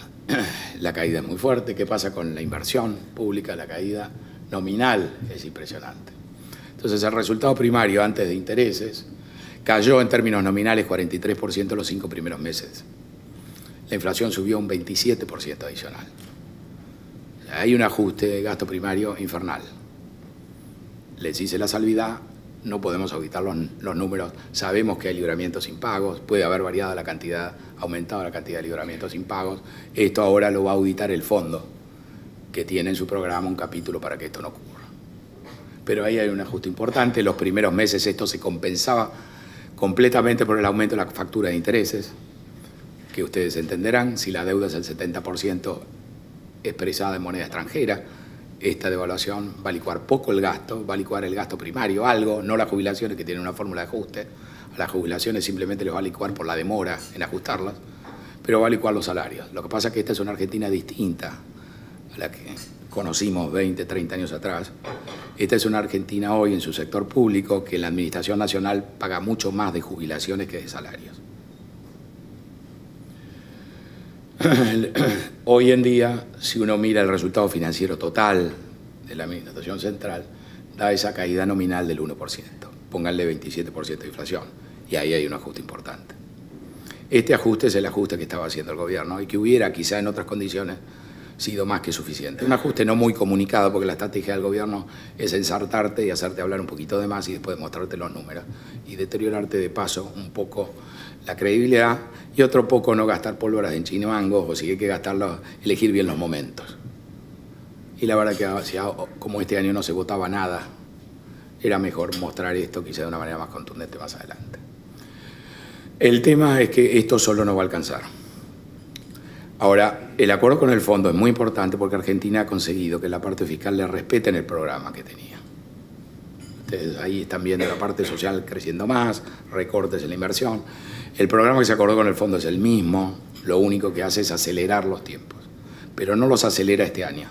la caída es muy fuerte. ¿Qué pasa con la inversión pública? La caída nominal es impresionante. Entonces el resultado primario antes de intereses cayó en términos nominales 43% los 5 primeros meses. La inflación subió un 27% adicional. O sea, hay un ajuste de gasto primario infernal. Les hice la salvedad. No podemos auditar los números, sabemos que hay libramientos impagos, puede haber variado la cantidad, aumentado la cantidad de libramientos impagos. Esto ahora lo va a auditar el fondo, que tiene en su programa un capítulo para que esto no ocurra. Pero ahí hay un ajuste importante. Los primeros meses esto se compensaba completamente por el aumento de la factura de intereses, que ustedes entenderán, si la deuda es el 70% expresada en moneda extranjera, esta devaluación va a licuar poco el gasto, va a licuar el gasto primario, algo, no las jubilaciones que tienen una fórmula de ajuste. A las jubilaciones simplemente les va a licuar por la demora en ajustarlas, pero va a licuar los salarios. Lo que pasa es que esta es una Argentina distinta a la que conocimos 20, 30 años atrás. Esta es una Argentina hoy en su sector público que la Administración Nacional paga mucho más de jubilaciones que de salarios. Hoy en día, si uno mira el resultado financiero total de la Administración Central, da esa caída nominal del 1%. Pónganle 27% de inflación y ahí hay un ajuste importante. Este ajuste es el ajuste que estaba haciendo el gobierno y que hubiera quizá en otras condiciones sido más que suficiente. Un ajuste no muy comunicado, porque la estrategia del gobierno es ensartarte y hacerte hablar un poquito de más y después mostrarte los números y deteriorarte de paso un poco la credibilidad y otro poco no gastar pólvoras en chinomangos, o si hay que gastarlo, elegir bien los momentos. Y la verdad que como este año no se votaba nada, era mejor mostrar esto quizá de una manera más contundente más adelante. El tema es que esto solo no va a alcanzar. Ahora, el acuerdo con el fondo es muy importante porque Argentina ha conseguido que la parte fiscal le respeten el programa que tenía. Ustedes ahí están viendo la parte social creciendo más, recortes en la inversión. El programa que se acordó con el fondo es el mismo, lo único que hace es acelerar los tiempos, pero no los acelera este año.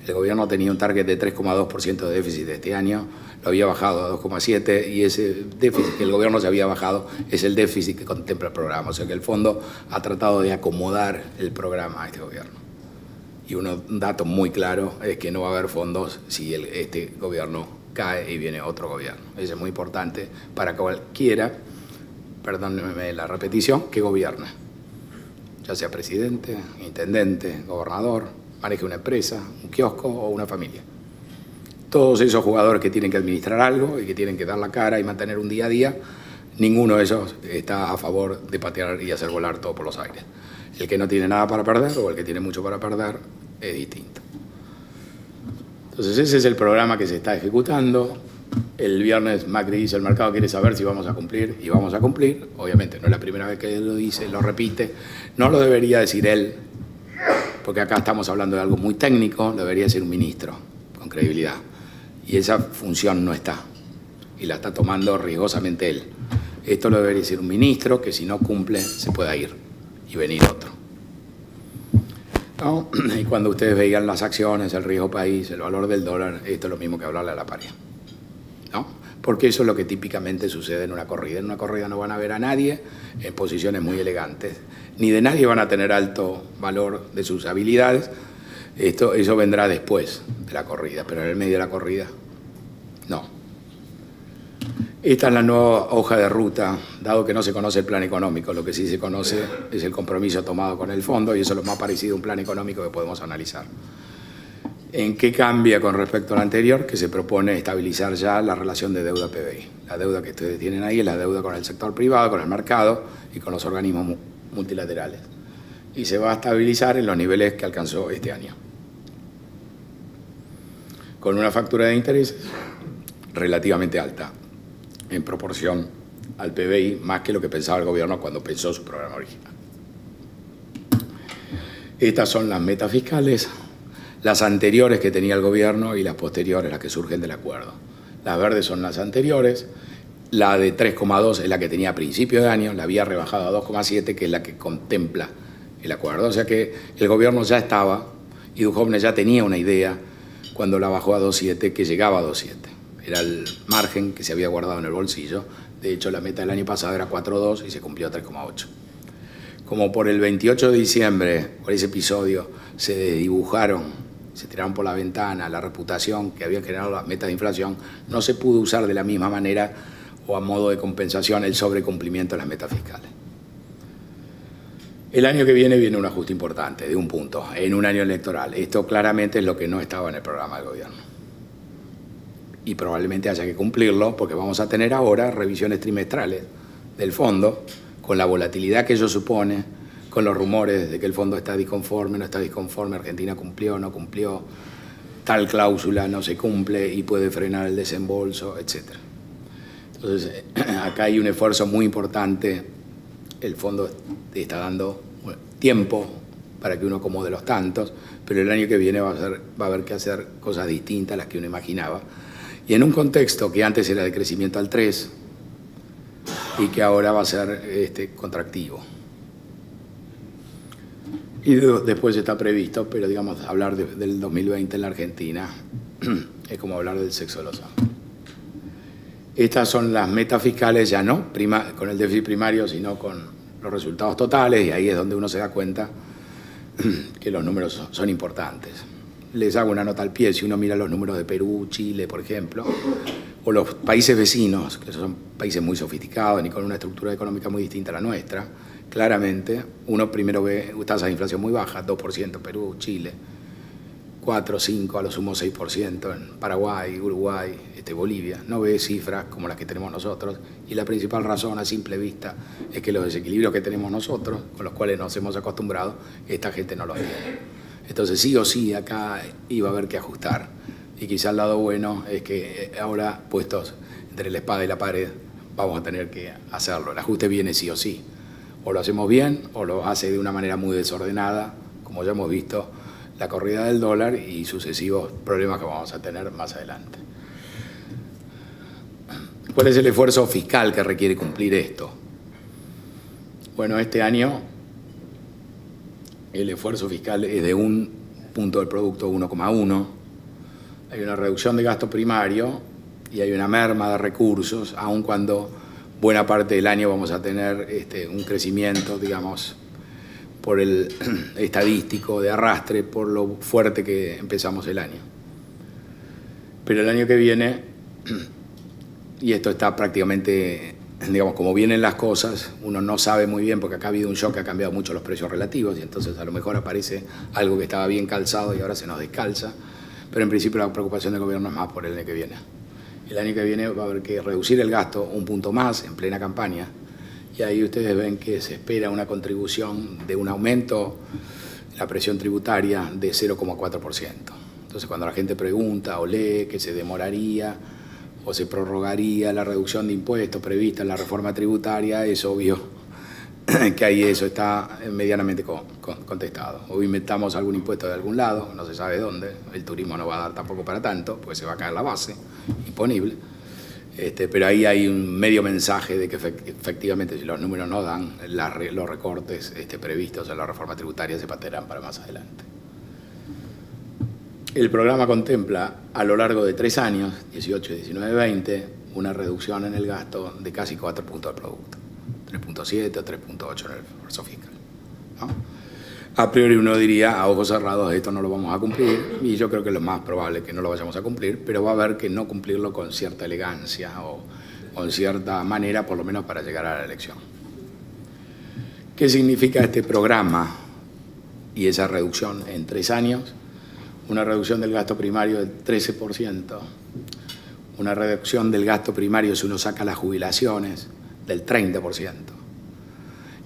El gobierno tenía un target de 3,2% de déficit de este año, lo había bajado a 2,7% y ese déficit que el gobierno se había bajado es el déficit que contempla el programa. O sea que el fondo ha tratado de acomodar el programa a este gobierno. Y un dato muy claro es que no va a haber fondos si este gobierno cae y viene otro gobierno. Eso es muy importante para cualquiera, perdónenme la repetición, que gobierna. Ya sea presidente, intendente, gobernador, maneje una empresa, un kiosco o una familia. Todos esos jugadores que tienen que administrar algo y que tienen que dar la cara y mantener un día a día, ninguno de ellos está a favor de patear y hacer volar todo por los aires. El que no tiene nada para perder o el que tiene mucho para perder es distinto. Entonces ese es el programa que se está ejecutando. El viernes Macri dice: el mercado quiere saber si vamos a cumplir, y vamos a cumplir. Obviamente no es la primera vez que él lo dice, lo repite. No lo debería decir él, porque acá estamos hablando de algo muy técnico, lo debería decir un ministro con credibilidad. Y esa función no está, y la está tomando riesgosamente él. Esto lo debería decir un ministro, que si no cumple se pueda ir y venir otro. ¿No? Y cuando ustedes veían las acciones, el riesgo país, el valor del dólar, esto es lo mismo que hablarle a la pared, ¿no? Porque eso es lo que típicamente sucede en una corrida. En una corrida no van a ver a nadie en posiciones muy elegantes, ni de nadie van a tener alto valor de sus habilidades. Eso vendrá después de la corrida, pero en el medio de la corrida, no. Esta es la nueva hoja de ruta, dado que no se conoce el plan económico. Lo que sí se conoce es el compromiso tomado con el fondo, y eso es lo más parecido a un plan económico que podemos analizar. ¿En qué cambia con respecto al anterior? Que se propone estabilizar ya la relación de deuda-PBI. La deuda que ustedes tienen ahí es la deuda con el sector privado, con el mercado y con los organismos multilaterales. Y se va a estabilizar en los niveles que alcanzó este año, con una factura de intereses relativamente alta en proporción al PBI, más que lo que pensaba el gobierno cuando pensó su programa original. Estas son las metas fiscales, las anteriores que tenía el gobierno y las posteriores, las que surgen del acuerdo. Las verdes son las anteriores, la de 3,2 es la que tenía a principio de año, la había rebajado a 2,7, que es la que contempla el acuerdo. O sea que el gobierno ya estaba, y Duhovne ya tenía una idea cuando la bajó a 2,7, que llegaba a 2,7. Era el margen que se había guardado en el bolsillo. De hecho, la meta del año pasado era 4,2 y se cumplió a 3,8. Como por el 28 de diciembre, por ese episodio, se desdibujaron, se tiraron por la ventana la reputación que habían generado las metas de inflación, no se pudo usar de la misma manera o a modo de compensación el sobrecumplimiento de las metas fiscales. El año que viene un ajuste importante, de un punto, en un año electoral. Esto claramente es lo que no estaba en el programa del gobierno. Y probablemente haya que cumplirlo, porque vamos a tener ahora revisiones trimestrales del fondo, con la volatilidad que ello supone, con los rumores de que el fondo está disconforme, no está disconforme, Argentina cumplió, no cumplió, tal cláusula no se cumple y puede frenar el desembolso, etc. Entonces, acá hay un esfuerzo muy importante. El fondo está dando tiempo para que uno acomode los tantos, pero el año que viene va a haber que hacer cosas distintas a las que uno imaginaba. Y en un contexto que antes era de crecimiento al 3 y que ahora va a ser contractivo. Y después está previsto, pero digamos, hablar del 2020 en la Argentina es como hablar del sexo de los hombres. Estas son las metas fiscales, ya no con el déficit primario, sino con los resultados totales, y ahí es donde uno se da cuenta que los números son importantes. Les hago una nota al pie: si uno mira los números de Perú, Chile, por ejemplo, o los países vecinos, que son países muy sofisticados y con una estructura económica muy distinta a la nuestra, claramente uno primero ve tasas de inflación muy bajas, 2% Perú, Chile, 4, 5, a lo sumo 6% en Paraguay, Uruguay, Bolivia. No ve cifras como las que tenemos nosotros, y la principal razón a simple vista es que los desequilibrios que tenemos nosotros, con los cuales nos hemos acostumbrado, esta gente no los tiene. Entonces sí o sí acá iba a haber que ajustar, y quizá el lado bueno es que ahora, puestos entre la espada y la pared, vamos a tener que hacerlo. El ajuste viene sí o sí, o lo hacemos bien o lo hace de una manera muy desordenada, como ya hemos visto la corrida del dólar y sucesivos problemas que vamos a tener más adelante. ¿Cuál es el esfuerzo fiscal que requiere cumplir esto? Bueno, este año el esfuerzo fiscal es de 1 punto del producto, 1,1. Hay una reducción de gasto primario y hay una merma de recursos, aun cuando buena parte del año vamos a tener un crecimiento, digamos, por el estadístico de arrastre, por lo fuerte que empezamos el año. Pero el año que viene, y esto está prácticamente, digamos, como vienen las cosas, uno no sabe muy bien, porque acá ha habido un shock que ha cambiado mucho los precios relativos, y entonces a lo mejor aparece algo que estaba bien calzado y ahora se nos descalza, pero en principio la preocupación del gobierno es más por el año que viene. El año que viene va a haber que reducir el gasto un punto más en plena campaña, y ahí ustedes ven que se espera una contribución de un aumento en la presión tributaria de 0,4%. Entonces, cuando la gente pregunta o lee que se demoraría o se prorrogaría la reducción de impuestos prevista en la reforma tributaria, es obvio que ahí eso está medianamente contestado. O inventamos algún impuesto de algún lado, no se sabe dónde, el turismo no va a dar tampoco para tanto, pues se va a caer la base imponible. Pero ahí hay un medio mensaje de que efectivamente, si los números no dan, los recortes previstos en la reforma tributaria se patearán para más adelante. El programa contempla a lo largo de 3 años, 18, 19, 20, una reducción en el gasto de casi 4 puntos del producto, 3.7 o 3.8 en el esfuerzo fiscal, ¿no? A priori uno diría, a ojos cerrados, esto no lo vamos a cumplir, y yo creo que es lo más probable que no lo vayamos a cumplir, pero va a haber que no cumplirlo con cierta elegancia o con cierta manera, por lo menos para llegar a la elección. ¿Qué significa este programa y esa reducción en 3 años? Una reducción del gasto primario del 13%, una reducción del gasto primario si uno saca las jubilaciones del 30%,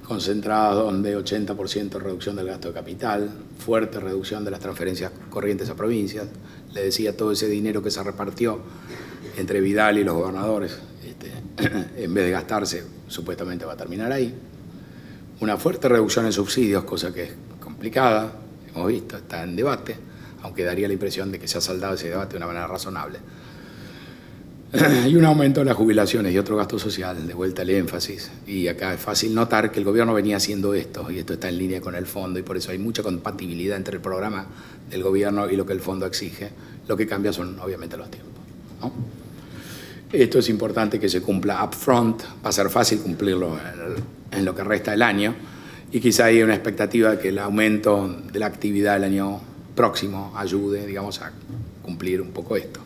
concentrado donde 80% reducción del gasto de capital, fuerte reducción de las transferencias corrientes a provincias. Le decía, todo ese dinero que se repartió entre Vidal y los gobernadores, en vez de gastarse, supuestamente va a terminar ahí. Una fuerte reducción en subsidios, cosa que es complicada, hemos visto, está en debate, aunque daría la impresión de que se ha saldado ese debate de una manera razonable. Y un aumento de las jubilaciones y otro gasto social, de vuelta al énfasis. Y acá es fácil notar que el gobierno venía haciendo esto, y esto está en línea con el fondo, y por eso hay mucha compatibilidad entre el programa del gobierno y lo que el fondo exige. Lo que cambia son, obviamente, los tiempos, ¿no? Esto es importante que se cumpla upfront, va a ser fácil cumplirlo en lo que resta del año, y quizá hay una expectativa de que el aumento de la actividad del año próximo ayude, digamos, a cumplir un poco esto.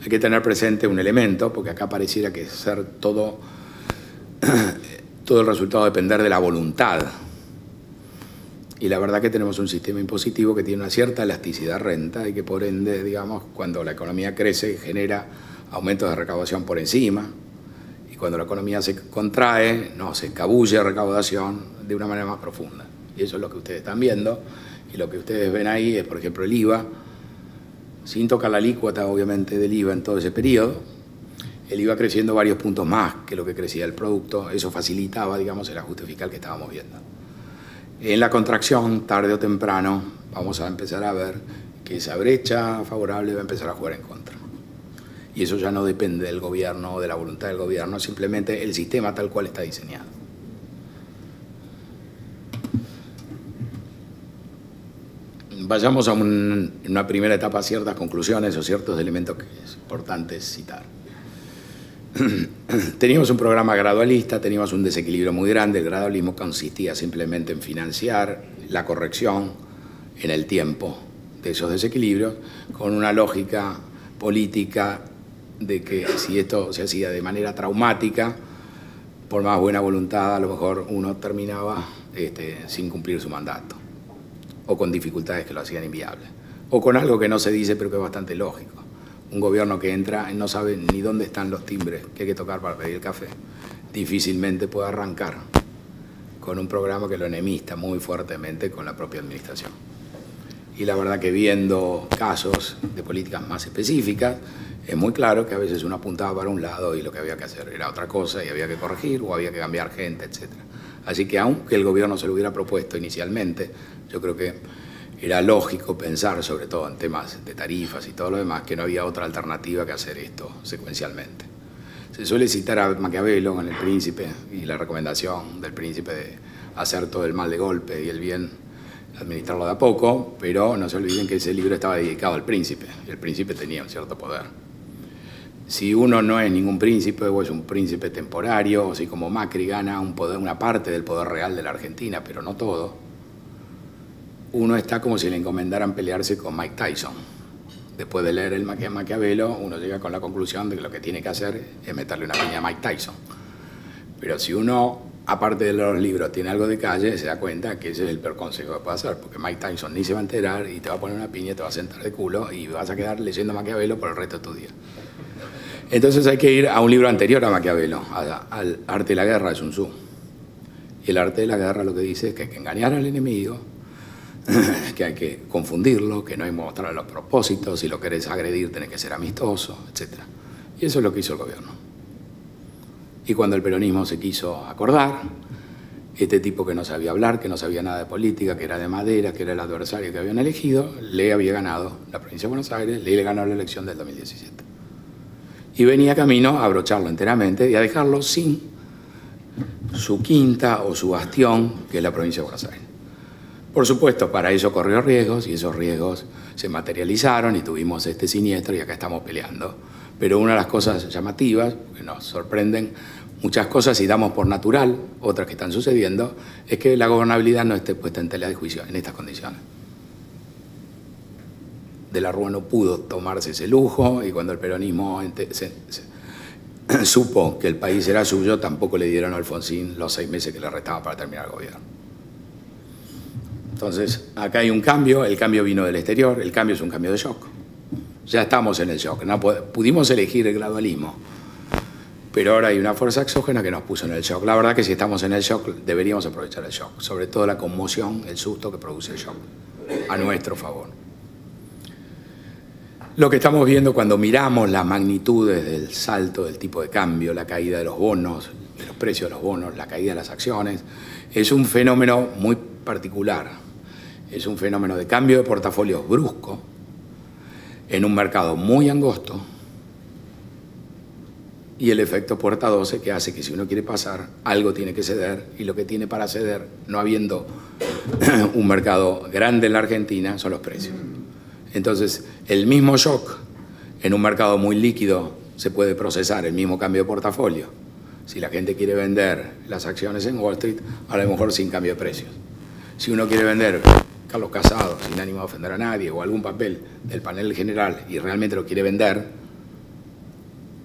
Hay que tener presente un elemento, porque acá pareciera que ser todo el resultado depender de la voluntad. Y la verdad que tenemos un sistema impositivo que tiene una cierta elasticidad renta y que por ende, digamos, cuando la economía crece genera aumentos de recaudación por encima, y cuando la economía se contrae, no, se escabulle recaudación de una manera más profunda. Y eso es lo que ustedes están viendo, y lo que ustedes ven ahí es, por ejemplo, el IVA, sin tocar la alícuota, obviamente, del IVA en todo ese periodo. El IVA creciendo varios puntos más que lo que crecía el producto. Eso facilitaba, digamos, el ajuste fiscal que estábamos viendo. En la contracción, tarde o temprano, vamos a empezar a ver que esa brecha favorable va a empezar a jugar en contra. Y eso ya no depende del gobierno o de la voluntad del gobierno, simplemente el sistema tal cual está diseñado. Vayamos a en una primera etapa a ciertas conclusiones o ciertos elementos que es importante citar. Teníamos un programa gradualista, teníamos un desequilibrio muy grande. El gradualismo consistía simplemente en financiar la corrección en el tiempo de esos desequilibrios, con una lógica política de que si esto se hacía de manera traumática, por más buena voluntad, a lo mejor uno terminaba sin cumplir su mandato, o con dificultades que lo hacían inviable, o con algo que no se dice pero que es bastante lógico. Un gobierno que entra y no sabe ni dónde están los timbres que hay que tocar para pedir café, difícilmente puede arrancar con un programa que lo enemista muy fuertemente con la propia administración. Y la verdad que viendo casos de políticas más específicas, es muy claro que a veces uno apuntaba para un lado y lo que había que hacer era otra cosa y había que corregir o había que cambiar gente, etc. Así que aunque el gobierno se lo hubiera propuesto inicialmente, yo creo que era lógico pensar, sobre todo en temas de tarifas y todo lo demás, que no había otra alternativa que hacer esto secuencialmente. Se suele citar a Maquiavelo en El Príncipe y la recomendación del Príncipe de hacer todo el mal de golpe y el bien administrarlo de a poco, pero no se olviden que ese libro estaba dedicado al Príncipe y el Príncipe tenía un cierto poder. si uno no es ningún príncipe o es un príncipe temporario, así como Macri gana un poder, una parte del poder real de la Argentina, pero no todo, uno está como si le encomendaran pelearse con Mike Tyson. Después de leer el Maquiavelo, uno llega con la conclusión de que lo que tiene que hacer es meterle una piña a Mike Tyson. Pero si uno, aparte de los libros, tiene algo de calle, se da cuenta que ese es el peor consejo que puede hacer, porque Mike Tyson ni se va a enterar y te va a poner una piña, te va a sentar de culo y vas a quedar leyendo Maquiavelo por el resto de tu día. Entonces hay que ir a un libro anterior a Maquiavelo, al Arte de la Guerra de Sun Tzu. Y el Arte de la Guerra lo que dice es que hay que engañar al enemigo, que hay que confundirlo, que no hay que mostrarle los propósitos, si lo querés agredir tenés que ser amistoso, etc. Y eso es lo que hizo el gobierno. Y cuando el peronismo se quiso acordar, este tipo que no sabía hablar, que no sabía nada de política, que era de madera, que era el adversario que habían elegido, le había ganado la provincia de Buenos Aires, le ganó la elección del 2017. Y venía camino a abrocharlo enteramente y a dejarlo sin su quinta o su bastión, que es la provincia de Buenos Aires. Por supuesto, para eso corrió riesgos y esos riesgos se materializaron y tuvimos este siniestro y acá estamos peleando. Pero una de las cosas llamativas, que nos sorprenden muchas cosas y damos por natural, otras que están sucediendo, es que la gobernabilidad no esté puesta en tela de juicio en estas condiciones. De la Rúa no pudo tomarse ese lujo y cuando el peronismo supo que el país era suyo, tampoco le dieron a Alfonsín los 6 meses que le restaban para terminar el gobierno. Entonces, acá hay un cambio, el cambio vino del exterior, el cambio es un cambio de shock. Ya estamos en el shock, no pudimos elegir el gradualismo, pero ahora hay una fuerza exógena que nos puso en el shock. La verdad que si estamos en el shock, deberíamos aprovechar el shock, sobre todo la conmoción, el susto que produce el shock, a nuestro favor. Lo que estamos viendo cuando miramos las magnitudes del salto del tipo de cambio, la caída de los bonos, de los precios de los bonos, la caída de las acciones, es un fenómeno muy particular. Es un fenómeno de cambio de portafolios brusco en un mercado muy angosto y el efecto puerta 12 que hace que si uno quiere pasar, algo tiene que ceder y lo que tiene para ceder, no habiendo un mercado grande en la Argentina, son los precios. Entonces, el mismo shock en un mercado muy líquido se puede procesar, el mismo cambio de portafolio. Si la gente quiere vender las acciones en Wall Street, a lo mejor sin cambio de precios. Si uno quiere vender Carlos Casado, sin ánimo de ofender a nadie, o algún papel del panel general y realmente lo quiere vender,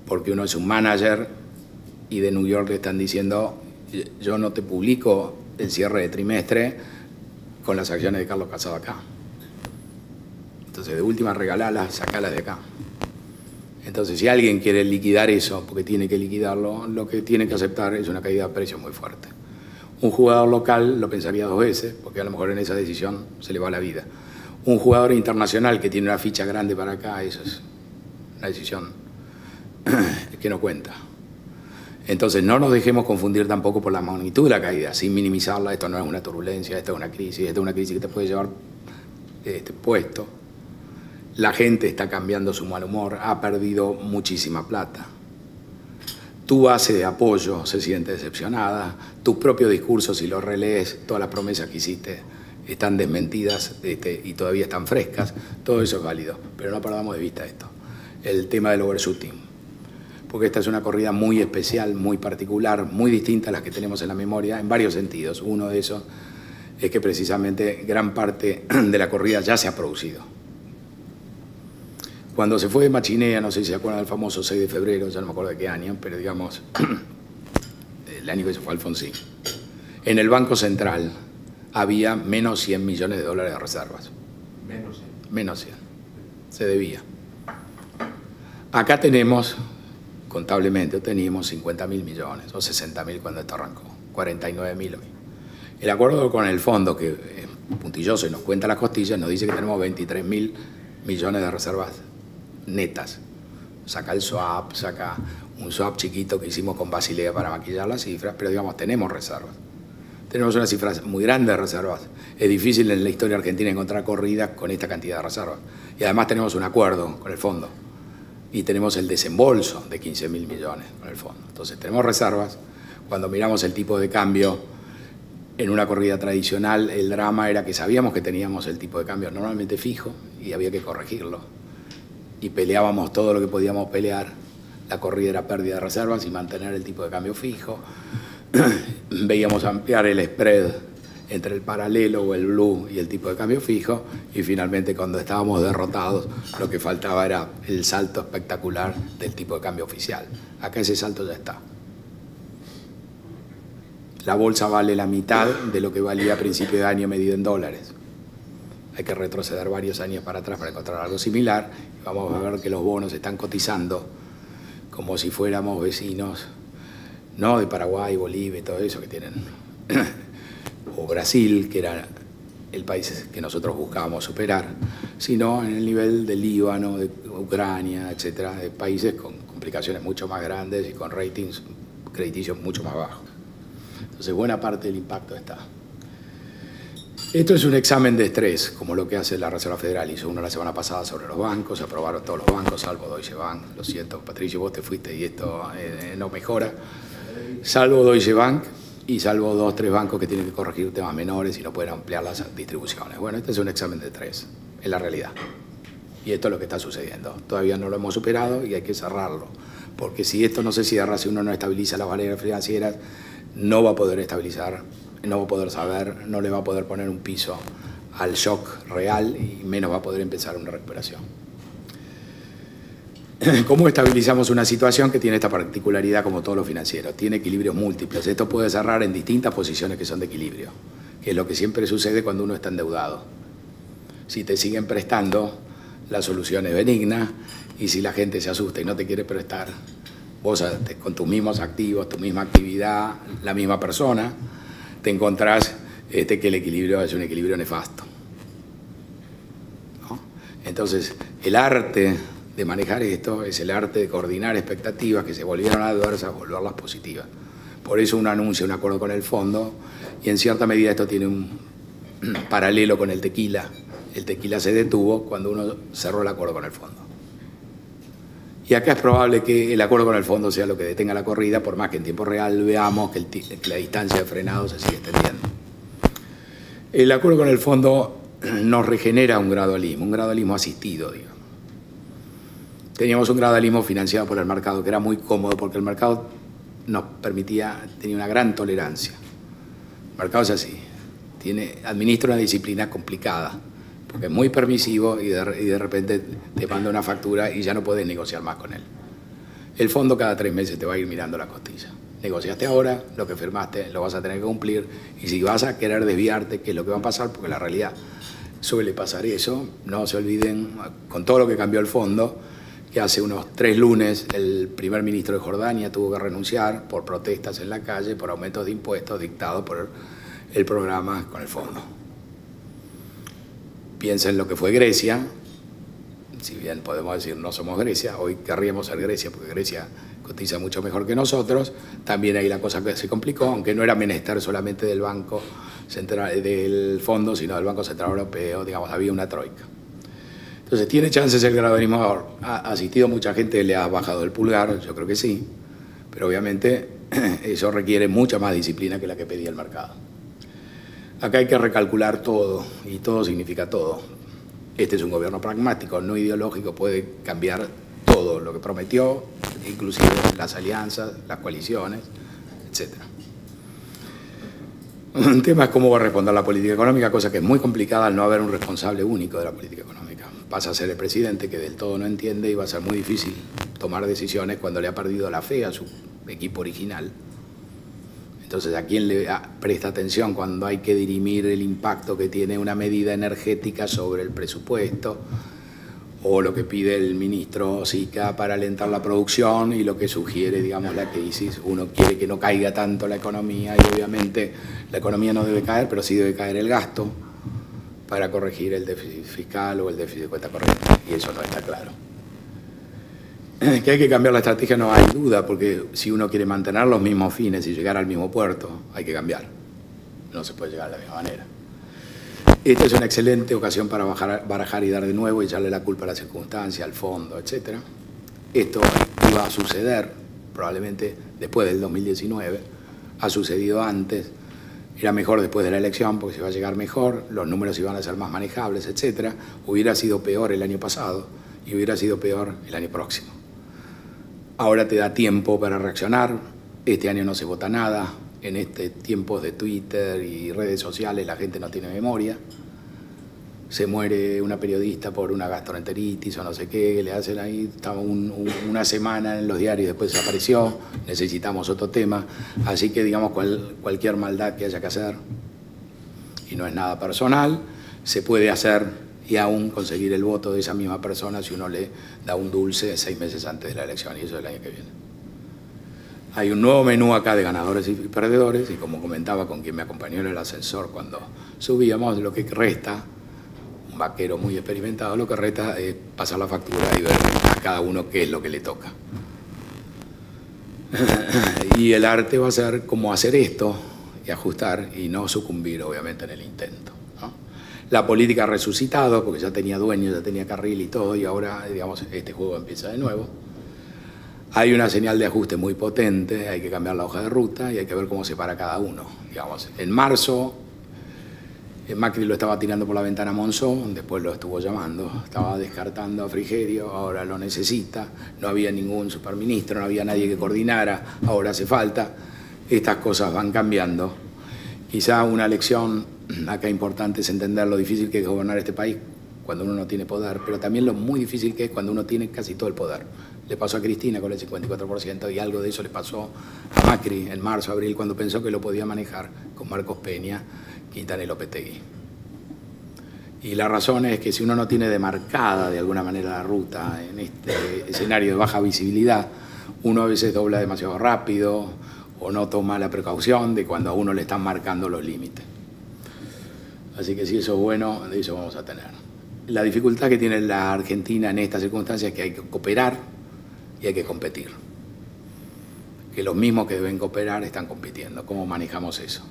porque uno es un manager y de New York le están diciendo, yo no te publico el cierre de trimestre con las acciones de Carlos Casado acá. Entonces, de última, regalalas, sacalas de acá. Entonces, si alguien quiere liquidar eso, porque tiene que liquidarlo, lo que tiene que aceptar es una caída de precios muy fuerte. Un jugador local lo pensaría 2 veces, porque a lo mejor en esa decisión se le va la vida. Un jugador internacional que tiene una ficha grande para acá, eso es una decisión que no cuenta. Entonces, no nos dejemos confundir tampoco por la magnitud de la caída, sin minimizarla. Esto no es una turbulencia, esto es una crisis que te puede llevar puesto. La gente está cambiando su mal humor, ha perdido muchísima plata. Tu base de apoyo se siente decepcionada, tu propio discurso, si lo relees, todas las promesas que hiciste están desmentidas y todavía están frescas, todo eso es válido, pero no perdamos de vista esto, el tema del overshooting, porque esta es una corrida muy especial, muy particular, muy distinta a las que tenemos en la memoria, en varios sentidos. Uno de esos es que precisamente gran parte de la corrida ya se ha producido. Cuando se fue de Machinea, no sé si se acuerdan del famoso 6 de febrero, ya no me acuerdo de qué año, pero digamos, el año que se fue Alfonsín, en el Banco Central había menos 100 millones de dólares de reservas. Menos 100. Menos 100. Se debía. Acá tenemos, contablemente, teníamos 50.000 millones, o 60.000 cuando esto arrancó, 49.000 hoy. El acuerdo con el fondo, que es puntilloso y nos cuenta las costillas, nos dice que tenemos 23.000 millones de reservas netas. Saca el swap, saca un swap chiquito que hicimos con Basilea para maquillar las cifras, pero digamos, tenemos reservas. Tenemos una cifra muy grande de reservas. Es difícil en la historia argentina encontrar corridas con esta cantidad de reservas. Y además tenemos un acuerdo con el fondo. Y tenemos el desembolso de 15.000 millones con el fondo. Entonces tenemos reservas. Cuando miramos el tipo de cambio en una corrida tradicional, el drama era que sabíamos que teníamos el tipo de cambio normalmente fijo y había que corregirlo. Y peleábamos todo lo que podíamos pelear la corrida era pérdida de reservas y mantener el tipo de cambio fijo. Veíamos ampliar el spread entre el paralelo o el blue y el tipo de cambio fijo, y finalmente cuando estábamos derrotados lo que faltaba era el salto espectacular del tipo de cambio oficial. Acá ese salto ya está. La bolsa vale la mitad de lo que valía a principio de año medido en dólares. Hay que retroceder varios años para atrás para encontrar algo similar, y vamos a ver que los bonos están cotizando como si fuéramos vecinos, no de Paraguay, Bolivia y todo eso que tienen, o Brasil, que era el país que nosotros buscábamos superar, sino en el nivel del Líbano, de Ucrania, etcétera, de países con complicaciones mucho más grandes y con ratings crediticios mucho más bajos. Entonces, buena parte del impacto está. Esto es un examen de estrés, como lo que hace la Reserva Federal. Hizo uno la semana pasada sobre los bancos, se aprobaron todos los bancos, salvo Deutsche Bank. Lo siento, Patricio, vos te fuiste y esto no mejora. Salvo Deutsche Bank y salvo 2 o 3 bancos que tienen que corregir temas menores y no pueden ampliar las distribuciones. Bueno, este es un examen de estrés, es la realidad. Y esto es lo que está sucediendo. Todavía no lo hemos superado y hay que cerrarlo. Porque si esto no se cierra, si uno no estabiliza las barreras financieras, no va a poder estabilizar, no va a poder saber, no le va a poder poner un piso al shock real y menos va a poder empezar una recuperación. ¿Cómo estabilizamos una situación que tiene esta particularidad como todo lo financiero? Tiene equilibrios múltiples. Esto puede cerrar en distintas posiciones que son de equilibrio, que es lo que siempre sucede cuando uno está endeudado. Si te siguen prestando, la solución es benigna, y si la gente se asusta y no te quiere prestar, vos con tus mismos activos, tu misma actividad, la misma persona, te encontrás que el equilibrio es un equilibrio nefasto, ¿no? Entonces, el arte de manejar esto es el arte de coordinar expectativas que se volvieron adversas, volverlas positivas. Por eso uno anuncia un acuerdo con el fondo, y en cierta medida esto tiene un paralelo con el tequila. El tequila se detuvo cuando uno cerró el acuerdo con el fondo. Y acá es probable que el acuerdo con el fondo sea lo que detenga la corrida, por más que en tiempo real veamos que la distancia de frenado se sigue extendiendo. El acuerdo con el fondo nos regenera un gradualismo asistido, digamos. Teníamos un gradualismo financiado por el mercado que era muy cómodo porque el mercado nos permitía, tenía una gran tolerancia. El mercado es así, administra una disciplina complicada, porque es muy permisivo y de repente te manda una factura y ya no puedes negociar más con él. El fondo cada 3 meses te va a ir mirando la costilla. Negociaste ahora, lo que firmaste lo vas a tener que cumplir, y si vas a querer desviarte, ¿qué es lo que va a pasar? Porque la realidad suele pasar eso. No se olviden, con todo lo que cambió el fondo, que hace unos 3 lunes el primer ministro de Jordania tuvo que renunciar por protestas en la calle, por aumentos de impuestos dictados por el programa con el fondo. Piensa en lo que fue Grecia, si bien podemos decir no somos Grecia, hoy querríamos ser Grecia porque Grecia cotiza mucho mejor que nosotros, también ahí la cosa se complicó, aunque no era menester solamente del Banco Central, del Fondo, sino del Banco Central Europeo, digamos, había una troika. Entonces, ¿tiene chances el gradualismo? ¿Ha asistido mucha gente? ¿Le ha bajado el pulgar? Yo creo que sí, pero obviamente eso requiere mucha más disciplina que la que pedía el mercado. Acá hay que recalcular todo, y todo significa todo. Este es un gobierno pragmático, no ideológico, puede cambiar todo lo que prometió, inclusive las alianzas, las coaliciones, etc. Un tema es cómo va a responder la política económica, cosa que es muy complicada al no haber un responsable único de la política económica. Pasa a ser el presidente, que del todo no entiende, y va a ser muy difícil tomar decisiones cuando le ha perdido la fe a su equipo original. Entonces, ¿a quién le presta atención cuando hay que dirimir el impacto que tiene una medida energética sobre el presupuesto, o lo que pide el ministro Sica para alentar la producción y lo que sugiere, digamos, la crisis? Uno quiere que no caiga tanto la economía, y obviamente la economía no debe caer, pero sí debe caer el gasto para corregir el déficit fiscal o el déficit de cuenta corriente, y eso no está claro. Que hay que cambiar la estrategia, no hay duda, porque si uno quiere mantener los mismos fines y llegar al mismo puerto, hay que cambiar. No se puede llegar de la misma manera. Esta es una excelente ocasión para barajar y dar de nuevo y echarle la culpa a la circunstancia, al fondo, etc. Esto iba a suceder probablemente después del 2019, ha sucedido antes, era mejor después de la elección porque se va a llegar mejor, los números iban a ser más manejables, etc. Hubiera sido peor el año pasado y hubiera sido peor el año próximo. Ahora te da tiempo para reaccionar. Este año no se vota nada. En este tiempos de Twitter y redes sociales la gente no tiene memoria. Se muere una periodista por una gastroenteritis o no sé qué, le hacen ahí, estaba una semana en los diarios y después desapareció, necesitamos otro tema. Así que digamos cualquier maldad que haya que hacer, y no es nada personal, se puede hacer y aún conseguir el voto de esa misma persona si uno le da un dulce 6 meses antes de la elección, y eso es el año que viene. Hay un nuevo menú acá de ganadores y perdedores, y como comentaba con quien me acompañó en el ascensor cuando subíamos, lo que resta, un vaquero muy experimentado, lo que resta es pasar la factura y ver a cada uno qué es lo que le toca. Y el arte va a ser cómo hacer esto y ajustar y no sucumbir obviamente en el intento, ¿no? La política ha resucitado porque ya tenía dueño, ya tenía carril y todo, y ahora digamos este juego empieza de nuevo. Hay una señal de ajuste muy potente, hay que cambiar la hoja de ruta y hay que ver cómo se para cada uno. Digamos, en marzo Macri lo estaba tirando por la ventana a Monzón, después lo estuvo llamando, estaba descartando a Frigerio, ahora lo necesita, no había ningún superministro, no había nadie que coordinara, ahora hace falta. Estas cosas van cambiando. Quizá una lección acá importante es entender lo difícil que es gobernar este país cuando uno no tiene poder, pero también lo muy difícil que es cuando uno tiene casi todo el poder. Le pasó a Cristina con el 54% y algo de eso le pasó a Macri en marzo, abril, cuando pensó que lo podía manejar con Marcos Peña, Quintanilla y Lopetegui. Y la razón es que si uno no tiene demarcada de alguna manera la ruta en este escenario de baja visibilidad, uno a veces dobla demasiado rápido o no toma la precaución de cuando a uno le están marcando los límites. Así que si eso es bueno, de eso vamos a tener. La dificultad que tiene la Argentina en estas circunstancias es que hay que cooperar y hay que competir. Que los mismos que deben cooperar están compitiendo. ¿Cómo manejamos eso?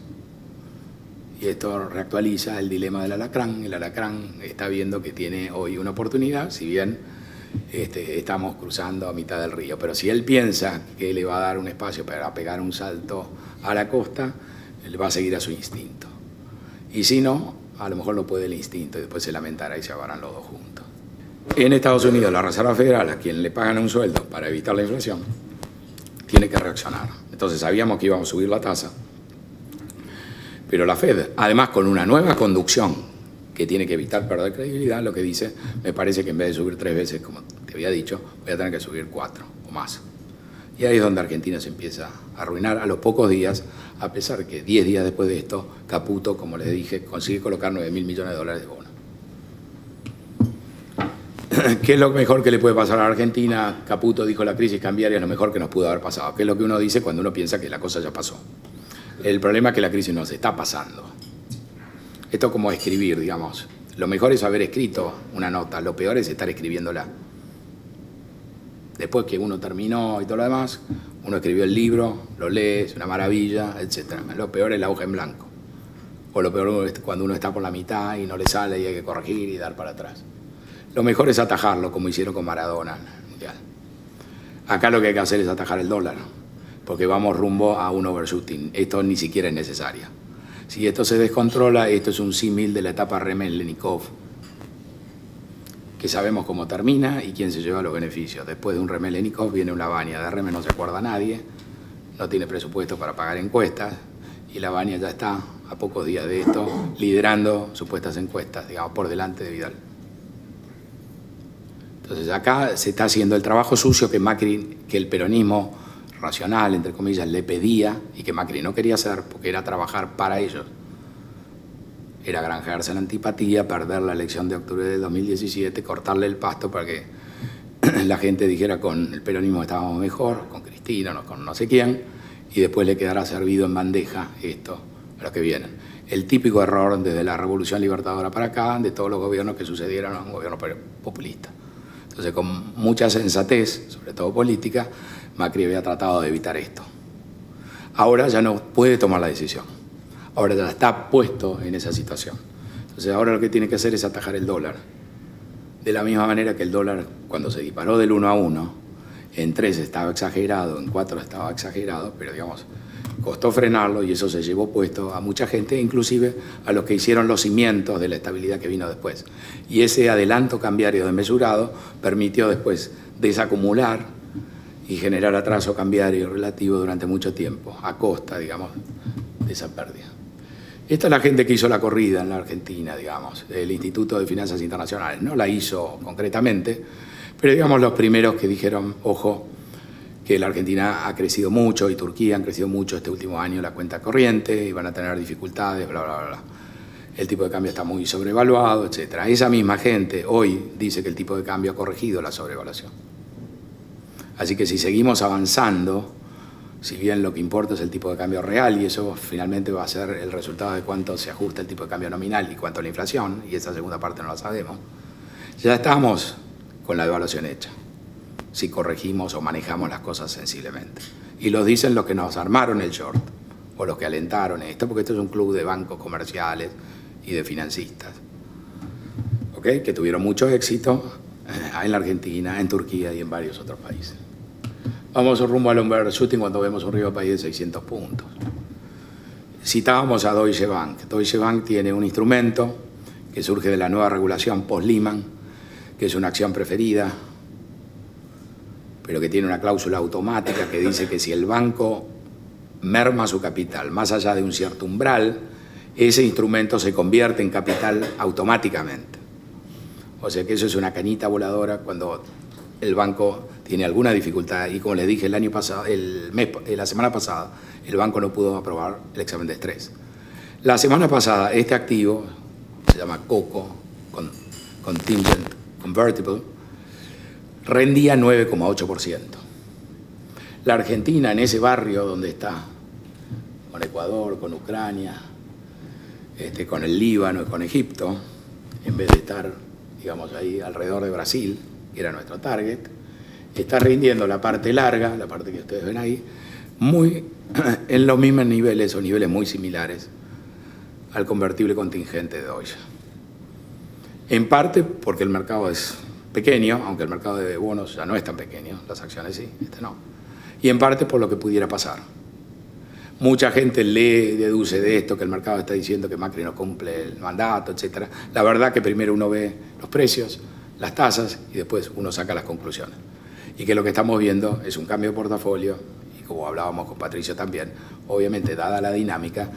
Y esto reactualiza el dilema del alacrán. El alacrán está viendo que tiene hoy una oportunidad, si bien estamos cruzando a mitad del río. Pero si él piensa que le va a dar un espacio para pegar un salto a la costa, él va a seguir a su instinto. Y si no, a lo mejor lo puede el instinto y después se lamentará y se ahogarán los dos juntos. En Estados Unidos, la Reserva Federal, a quien le pagan un sueldo para evitar la inflación, tiene que reaccionar. Entonces sabíamos que íbamos a subir la tasa. Pero la Fed, además con una nueva conducción que tiene que evitar perder credibilidad, lo que dice, me parece que en vez de subir 3 veces, como te había dicho, voy a tener que subir 4 o más. Y ahí es donde Argentina se empieza a arruinar a los pocos días, a pesar de que 10 días después de esto, Caputo, como les dije, consigue colocar $9.000 millones de bonos. ¿Qué es lo mejor que le puede pasar a Argentina? Caputo dijo: la crisis cambiaria es lo mejor que nos pudo haber pasado. ¿Qué es lo que uno dice cuando uno piensa que la cosa ya pasó? El problema es que la crisis nos está pasando. Esto es como escribir, digamos. Lo mejor es haber escrito una nota, lo peor es estar escribiéndola. Después que uno terminó y todo lo demás, uno escribió el libro, lo lee, es una maravilla, etc. Lo peor es la hoja en blanco. O lo peor es cuando uno está por la mitad y no le sale y hay que corregir y dar para atrás. Lo mejor es atajarlo, como hicieron con Maradona en el Mundial. Acá lo que hay que hacer es atajar el dólar, porque vamos rumbo a un overshooting. Esto ni siquiera es necesario. Si esto se descontrola, esto es un símil de la etapa Remel-Lenikov, que sabemos cómo termina y quién se lleva los beneficios. Después de un Remel-Lenikov viene una Baña. De Remel no se acuerda nadie, no tiene presupuesto para pagar encuestas, y la Baña ya está, a pocos días de esto, liderando supuestas encuestas, digamos, por delante de Vidal. Entonces acá se está haciendo el trabajo sucio que Macri, que el peronismo racional, entre comillas, le pedía y que Macri no quería hacer porque era trabajar para ellos. Era granjearse la antipatía, perder la elección de octubre de 2017, cortarle el pasto para que la gente dijera con el peronismo estábamos mejor, con Cristina, no, con no sé quién, y después le quedará servido en bandeja esto a los que vienen. El típico error desde la Revolución Libertadora para acá, de todos los gobiernos que sucedieron a un gobierno populista. Entonces, con mucha sensatez, sobre todo política, Macri había tratado de evitar esto. Ahora ya no puede tomar la decisión. Ahora ya está puesto en esa situación. Entonces, ahora lo que tiene que hacer es atajar el dólar. De la misma manera que el dólar, cuando se disparó del 1 a 1, en 3 estaba exagerado, en 4 estaba exagerado, pero digamos, costó frenarlo y eso se llevó puesto a mucha gente, inclusive a los que hicieron los cimientos de la estabilidad que vino después. Y ese adelanto cambiario desmesurado permitió después desacumular y generar atraso cambiario relativo durante mucho tiempo, a costa, digamos, de esa pérdida. Esta es la gente que hizo la corrida en la Argentina, digamos, el Instituto de Finanzas Internacionales. No la hizo concretamente, pero digamos los primeros que dijeron, ojo, que la Argentina ha crecido mucho y Turquía han crecido mucho este último año la cuenta corriente y van a tener dificultades, bla, bla, bla. El tipo de cambio está muy sobrevaluado, etc. Esa misma gente hoy dice que el tipo de cambio ha corregido la sobrevaluación. Así que si seguimos avanzando, si bien lo que importa es el tipo de cambio real y eso finalmente va a ser el resultado de cuánto se ajusta el tipo de cambio nominal y cuánto la inflación, y esa segunda parte no la sabemos, ya estamos con la devaluación hecha, si corregimos o manejamos las cosas sensiblemente. Y lo dicen los que nos armaron el short o los que alentaron esto, porque esto es un club de bancos comerciales y de financistas, ¿okay? Que tuvieron mucho éxito en la Argentina, en Turquía y en varios otros países. Vamos rumbo al overshooting cuando vemos un río país de 600 puntos. Citábamos a Deutsche Bank. Deutsche Bank tiene un instrumento que surge de la nueva regulación post-Lehman, que es una acción preferida, pero que tiene una cláusula automática que dice que si el banco merma su capital más allá de un cierto umbral, ese instrumento se convierte en capital automáticamente. O sea que eso es una cañita voladora cuando el banco tiene alguna dificultad y como les dije el año pasado, la semana pasada, el banco no pudo aprobar el examen de estrés. La semana pasada este activo, se llama COCO, Contingent Convertible, rendía 9,8%. La Argentina en ese barrio donde está, con Ecuador, con Ucrania, con el Líbano y con Egipto, en vez de estar, digamos, ahí alrededor de Brasil, que era nuestro target, está rindiendo la parte larga, la parte que ustedes ven ahí, muy en los mismos niveles o niveles muy similares al convertible contingente de Deutsche. En parte porque el mercado es pequeño, aunque el mercado de bonos ya no es tan pequeño, las acciones sí, no. Y en parte por lo que pudiera pasar. Mucha gente deduce de esto que el mercado está diciendo que Macri no cumple el mandato, etc. La verdad que primero uno ve los precios, las tasas y después uno saca las conclusiones. Y que lo que estamos viendo es un cambio de portafolio y como hablábamos con Patricio también, obviamente dada la dinámica,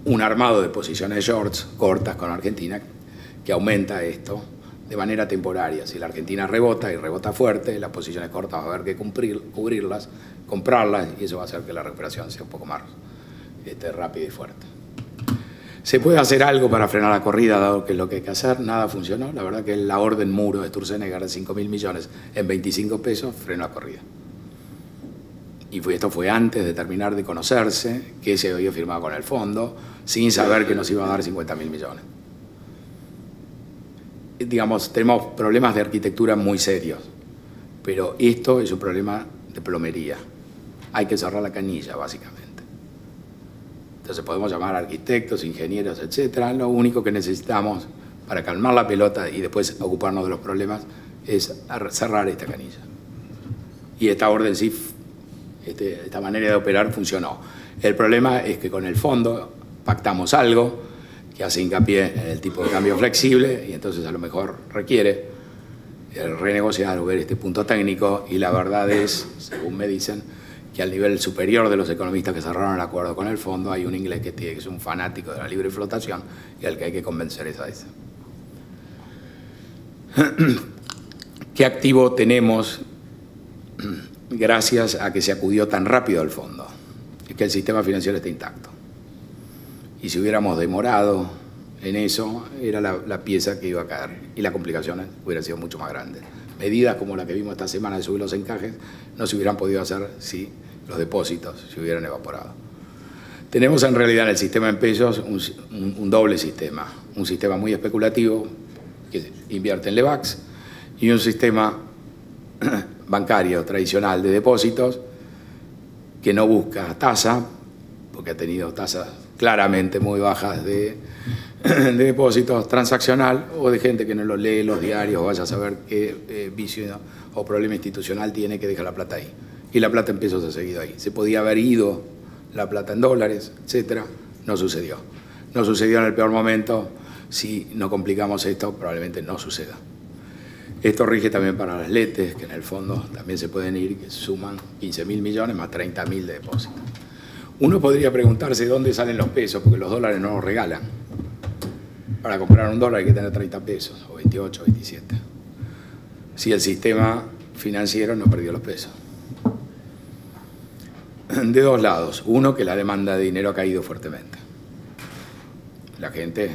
un armado de posiciones shorts cortas con Argentina que aumenta esto de manera temporaria. Si la Argentina rebota y rebota fuerte, las posiciones cortas va a haber que cubrirlas, comprarlas y eso va a hacer que la recuperación sea un poco más rápida y fuerte. ¿Se puede hacer algo para frenar la corrida, dado que es lo que hay que hacer? Nada funcionó. La verdad que la orden muro de Sturzenegger de 5.000 millones en 25 pesos frenó la corrida. Y esto fue antes de terminar de conocerse, que se había firmado con el fondo, sin saber que nos iba a dar 50.000 millones. Digamos, tenemos problemas de arquitectura muy serios, pero esto es un problema de plomería. Hay que cerrar la canilla, básicamente. Entonces podemos llamar a arquitectos, ingenieros, etcétera. Lo único que necesitamos para calmar la pelota y después ocuparnos de los problemas es cerrar esta canilla. Y esta orden sí, esta manera de operar funcionó. El problema es que con el fondo pactamos algo que hace hincapié en el tipo de cambio flexible y entonces a lo mejor requiere renegociar o ver este punto técnico y la verdad es, según me dicen, que al nivel superior de los economistas que cerraron el acuerdo con el fondo hay un inglés que es un fanático de la libre flotación y al que hay que convencer es a ese. ¿Qué activo tenemos gracias a que se acudió tan rápido al fondo? Es que el sistema financiero está intacto. Y si hubiéramos demorado en eso, era la pieza que iba a caer y las complicaciones hubieran sido mucho más grandes. Medidas como la que vimos esta semana de subir los encajes no se hubieran podido hacer si los depósitos se hubieran evaporado. Tenemos en realidad en el sistema en pesos un doble sistema. Un sistema muy especulativo que invierte en LEVAX y un sistema bancario tradicional de depósitos que no busca tasa, porque ha tenido tasas claramente muy bajas de depósitos transaccional o de gente que no lo lee los diarios o vaya a saber qué vicio o problema institucional tiene que dejar la plata ahí. Y la plata en pesos ha seguido ahí. Se podía haber ido la plata en dólares, etcétera. No sucedió. No sucedió en el peor momento. Si no complicamos esto, probablemente no suceda. Esto rige también para las LETES, que en el fondo también se pueden ir, que suman 15.000 millones más 30.000 de depósitos. Uno podría preguntarse dónde salen los pesos, porque los dólares no los regalan. Para comprar un dólar hay que tener 30 pesos, o 28, o 27. Si el sistema financiero no perdió los pesos. De dos lados. Uno, que la demanda de dinero ha caído fuertemente. La gente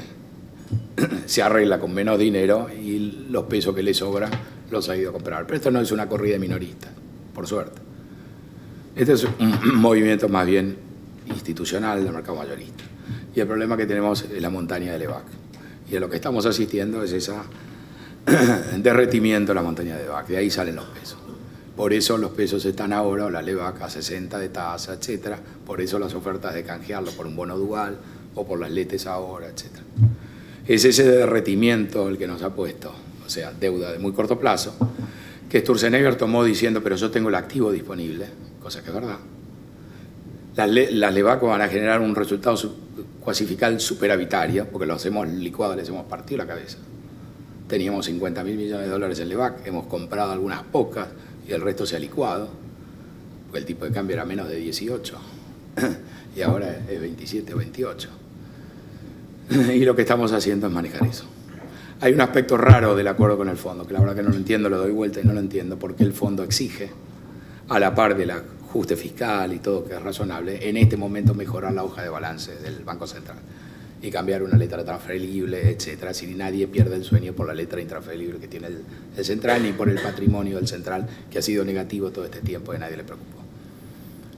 se arregla con menos dinero y los pesos que le sobran los ha ido a comprar. Pero esto no es una corrida minorista, por suerte. Este es un movimiento más bien institucional del mercado mayorista. Y el problema que tenemos es la montaña de Levac. Y a lo que estamos asistiendo es ese derretimiento de la montaña de Levac. De ahí salen los pesos. Por eso los pesos están ahora, o la Levac a 60 de tasa, etc. Por eso las ofertas de canjearlo por un bono dual o por las LETES ahora, etc. Es ese derretimiento el que nos ha puesto, o sea, deuda de muy corto plazo, que Sturzenegger tomó diciendo, pero yo tengo el activo disponible, cosa que es verdad. Las Levac van a generar un resultado cuasi-fiscal superavitario, porque los hemos licuado, les hemos partido la cabeza. Teníamos 50.000 millones de dólares en Levac, hemos comprado algunas pocas y el resto se ha licuado, porque el tipo de cambio era menos de 18 y ahora es 27 o 28. Y lo que estamos haciendo es manejar eso. Hay un aspecto raro del acuerdo con el fondo, que la verdad que no lo entiendo, lo doy vuelta y no lo entiendo, porque el fondo exige, a la par del ajuste fiscal y todo que es razonable, en este momento mejorar la hoja de balance del Banco Central y cambiar una letra transferible, etcétera, si nadie pierde el sueño por la letra intransferible que tiene el Central, ni por el patrimonio del Central, que ha sido negativo todo este tiempo y a nadie le preocupó.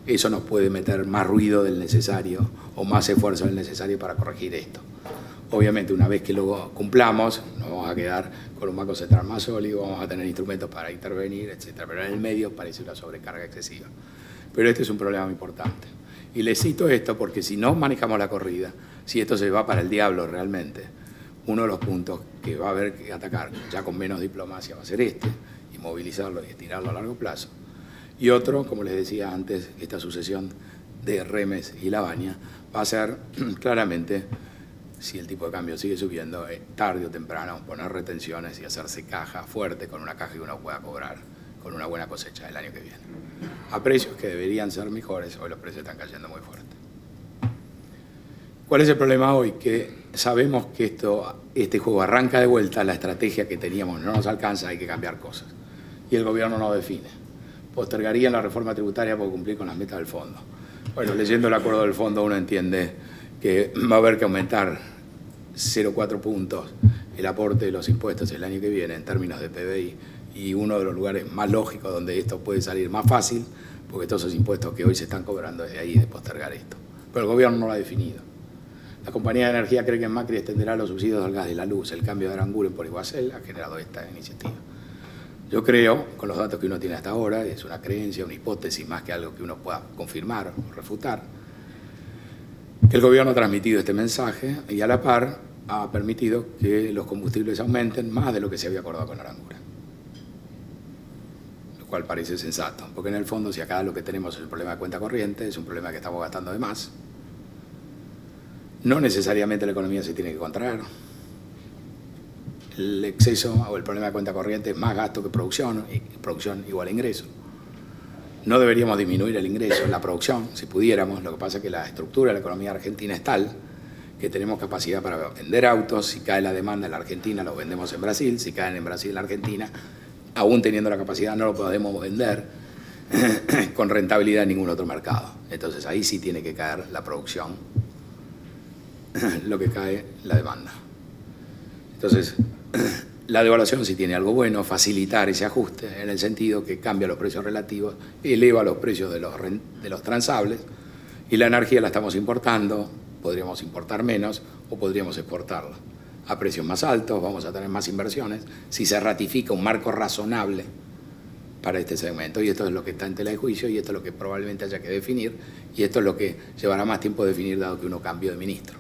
Eso nos puede meter más ruido del necesario o más esfuerzo del necesario para corregir esto. Obviamente, una vez que lo cumplamos, nos vamos a quedar con un Banco Central más sólido, vamos a tener instrumentos para intervenir, etcétera. Pero en el medio parece una sobrecarga excesiva. Pero este es un problema muy importante. Y les cito esto porque si no manejamos la corrida, si esto se va para el diablo realmente, uno de los puntos que va a haber que atacar, ya con menos diplomacia, va a ser este, y movilizarlo y estirarlo a largo plazo. Y otro, como les decía antes, esta sucesión de Remes y Lavagna va a ser claramente, si el tipo de cambio sigue subiendo, tarde o temprano poner retenciones y hacerse caja fuerte con una caja que uno pueda cobrar con una buena cosecha el año que viene. A precios que deberían ser mejores, hoy los precios están cayendo muy fuerte. ¿Cuál es el problema hoy? Que sabemos que este juego arranca de vuelta, la estrategia que teníamos no nos alcanza, hay que cambiar cosas. Y el gobierno no define. Postergarían la reforma tributaria por cumplir con las metas del fondo. Bueno, leyendo el acuerdo del fondo uno entiende que va a haber que aumentar 0,4 puntos el aporte de los impuestos el año que viene en términos de PBI, y uno de los lugares más lógicos donde esto puede salir más fácil, porque todos esos impuestos que hoy se están cobrando desde ahí de postergar esto. Pero el gobierno no lo ha definido. La compañía de energía cree que en Macri extenderá los subsidios al gas de la luz. El cambio de Aranguren por Iguacel ha generado esta iniciativa. Yo creo, con los datos que uno tiene hasta ahora, es una creencia, una hipótesis, más que algo que uno pueda confirmar o refutar, que el gobierno ha transmitido este mensaje y a la par ha permitido que los combustibles aumenten más de lo que se había acordado con Aranguren. Lo cual parece sensato, porque en el fondo, si acá lo que tenemos es un problema de cuenta corriente, es un problema que estamos gastando de más, no necesariamente la economía se tiene que contraer. El exceso o el problema de cuenta corriente es más gasto que producción, y producción igual a ingreso. No deberíamos disminuir el ingreso, la producción, si pudiéramos. Lo que pasa es que la estructura de la economía argentina es tal que tenemos capacidad para vender autos. Si cae la demanda en la Argentina, los vendemos en Brasil. Si caen en Brasil y en la Argentina, aún teniendo la capacidad, no lo podemos vender con rentabilidad en ningún otro mercado. Entonces ahí sí tiene que caer la producción, lo que cae la demanda. Entonces, la devaluación sí tiene algo bueno, facilitar ese ajuste, en el sentido que cambia los precios relativos, eleva los precios de los transables, y la energía la estamos importando, podríamos importar menos o podríamos exportarla a precios más altos, vamos a tener más inversiones, si se ratifica un marco razonable para este segmento. Y esto es lo que está en tela de juicio, y esto es lo que probablemente haya que definir, y esto es lo que llevará más tiempo definir, dado que uno cambió de ministro.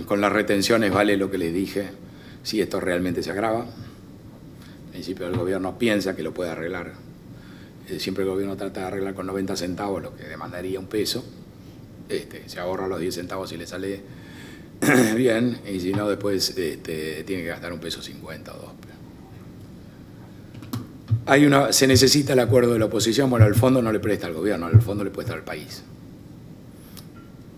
Con las retenciones vale lo que les dije, si esto realmente se agrava. En principio el gobierno piensa que lo puede arreglar. Siempre el gobierno trata de arreglar con 90 centavos lo que demandaría un peso. Se ahorra los 10 centavos y le sale bien, y si no después tiene que gastar $1.50 o $2. Se necesita el acuerdo de la oposición. Bueno, el fondo no le presta al gobierno, el fondo le presta al país.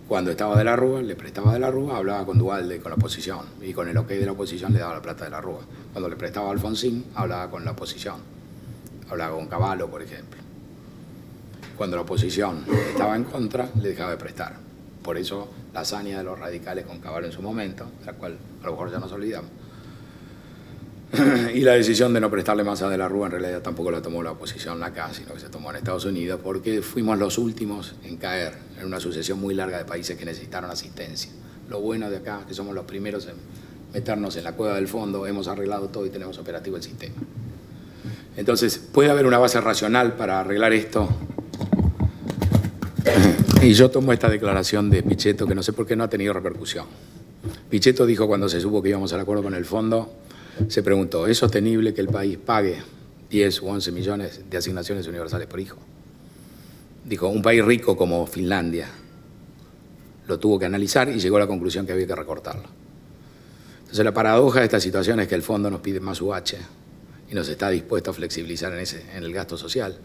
Cuando estaba de la Rúa, le prestaba de la Rúa, hablaba con Duhalde, con la oposición, y con el ok de la oposición le daba la plata de la Rúa. Cuando le prestaba a Alfonsín, hablaba con la oposición, hablaba con Cavallo, por ejemplo. Cuando la oposición estaba en contra, le dejaba de prestar. Por eso la hazaña de los radicales con Cavallo en su momento, de la cual a lo mejor ya nos olvidamos. Y la decisión de no prestarle más a De la Rúa en realidad tampoco la tomó la oposición acá, sino que se tomó en Estados Unidos, porque fuimos los últimos en caer en una sucesión muy larga de países que necesitaron asistencia. Lo bueno de acá, que somos los primeros en meternos en la cueva del fondo, hemos arreglado todo y tenemos operativo el sistema. Entonces, puede haber una base racional para arreglar esto. Y yo tomo esta declaración de Pichetto, que no sé por qué no ha tenido repercusión. Pichetto dijo cuando se supo que íbamos al acuerdo con el fondo, se preguntó, ¿es sostenible que el país pague 10 u 11 millones de asignaciones universales por hijo? Dijo, un país rico como Finlandia lo tuvo que analizar y llegó a la conclusión que había que recortarlo. Entonces la paradoja de esta situación es que el fondo nos pide más UH y nos está dispuesto a flexibilizar en el gasto social.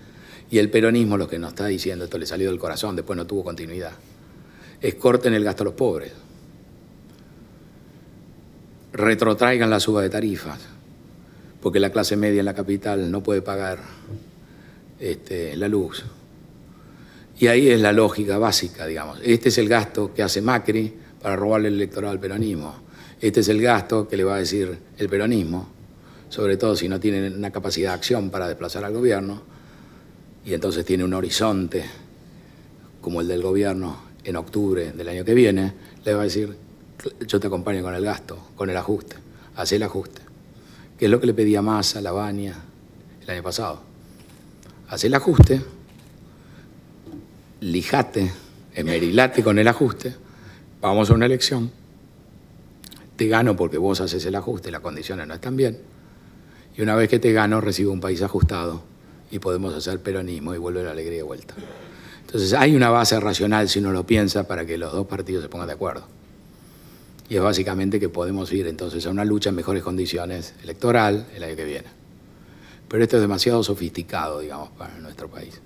Y el peronismo lo que nos está diciendo, esto le salió del corazón, después no tuvo continuidad, es corten el gasto a los pobres. Retrotraigan la suba de tarifas, porque la clase media en la capital no puede pagar la luz. Y ahí es la lógica básica, digamos. Este es el gasto que hace Macri para robarle el electorado al peronismo. Este es el gasto que le va a decir el peronismo, sobre todo si no tiene una capacidad de acción para desplazar al gobierno, y entonces tiene un horizonte como el del gobierno en octubre del año que viene, le va a decir, yo te acompaño con el gasto, con el ajuste, haz el ajuste, que es lo que le pedía Massa, Lavagna el año pasado. Haz el ajuste, lijate, esmerilate con el ajuste, vamos a una elección, te gano porque vos haces el ajuste, las condiciones no están bien, y una vez que te gano recibo un país ajustado y podemos hacer peronismo y vuelve la alegría de vuelta. Entonces hay una base racional, si uno lo piensa, para que los dos partidos se pongan de acuerdo. Y es básicamente que podemos ir entonces a una lucha en mejores condiciones electoral el año que viene. Pero esto es demasiado sofisticado, digamos, para nuestro país.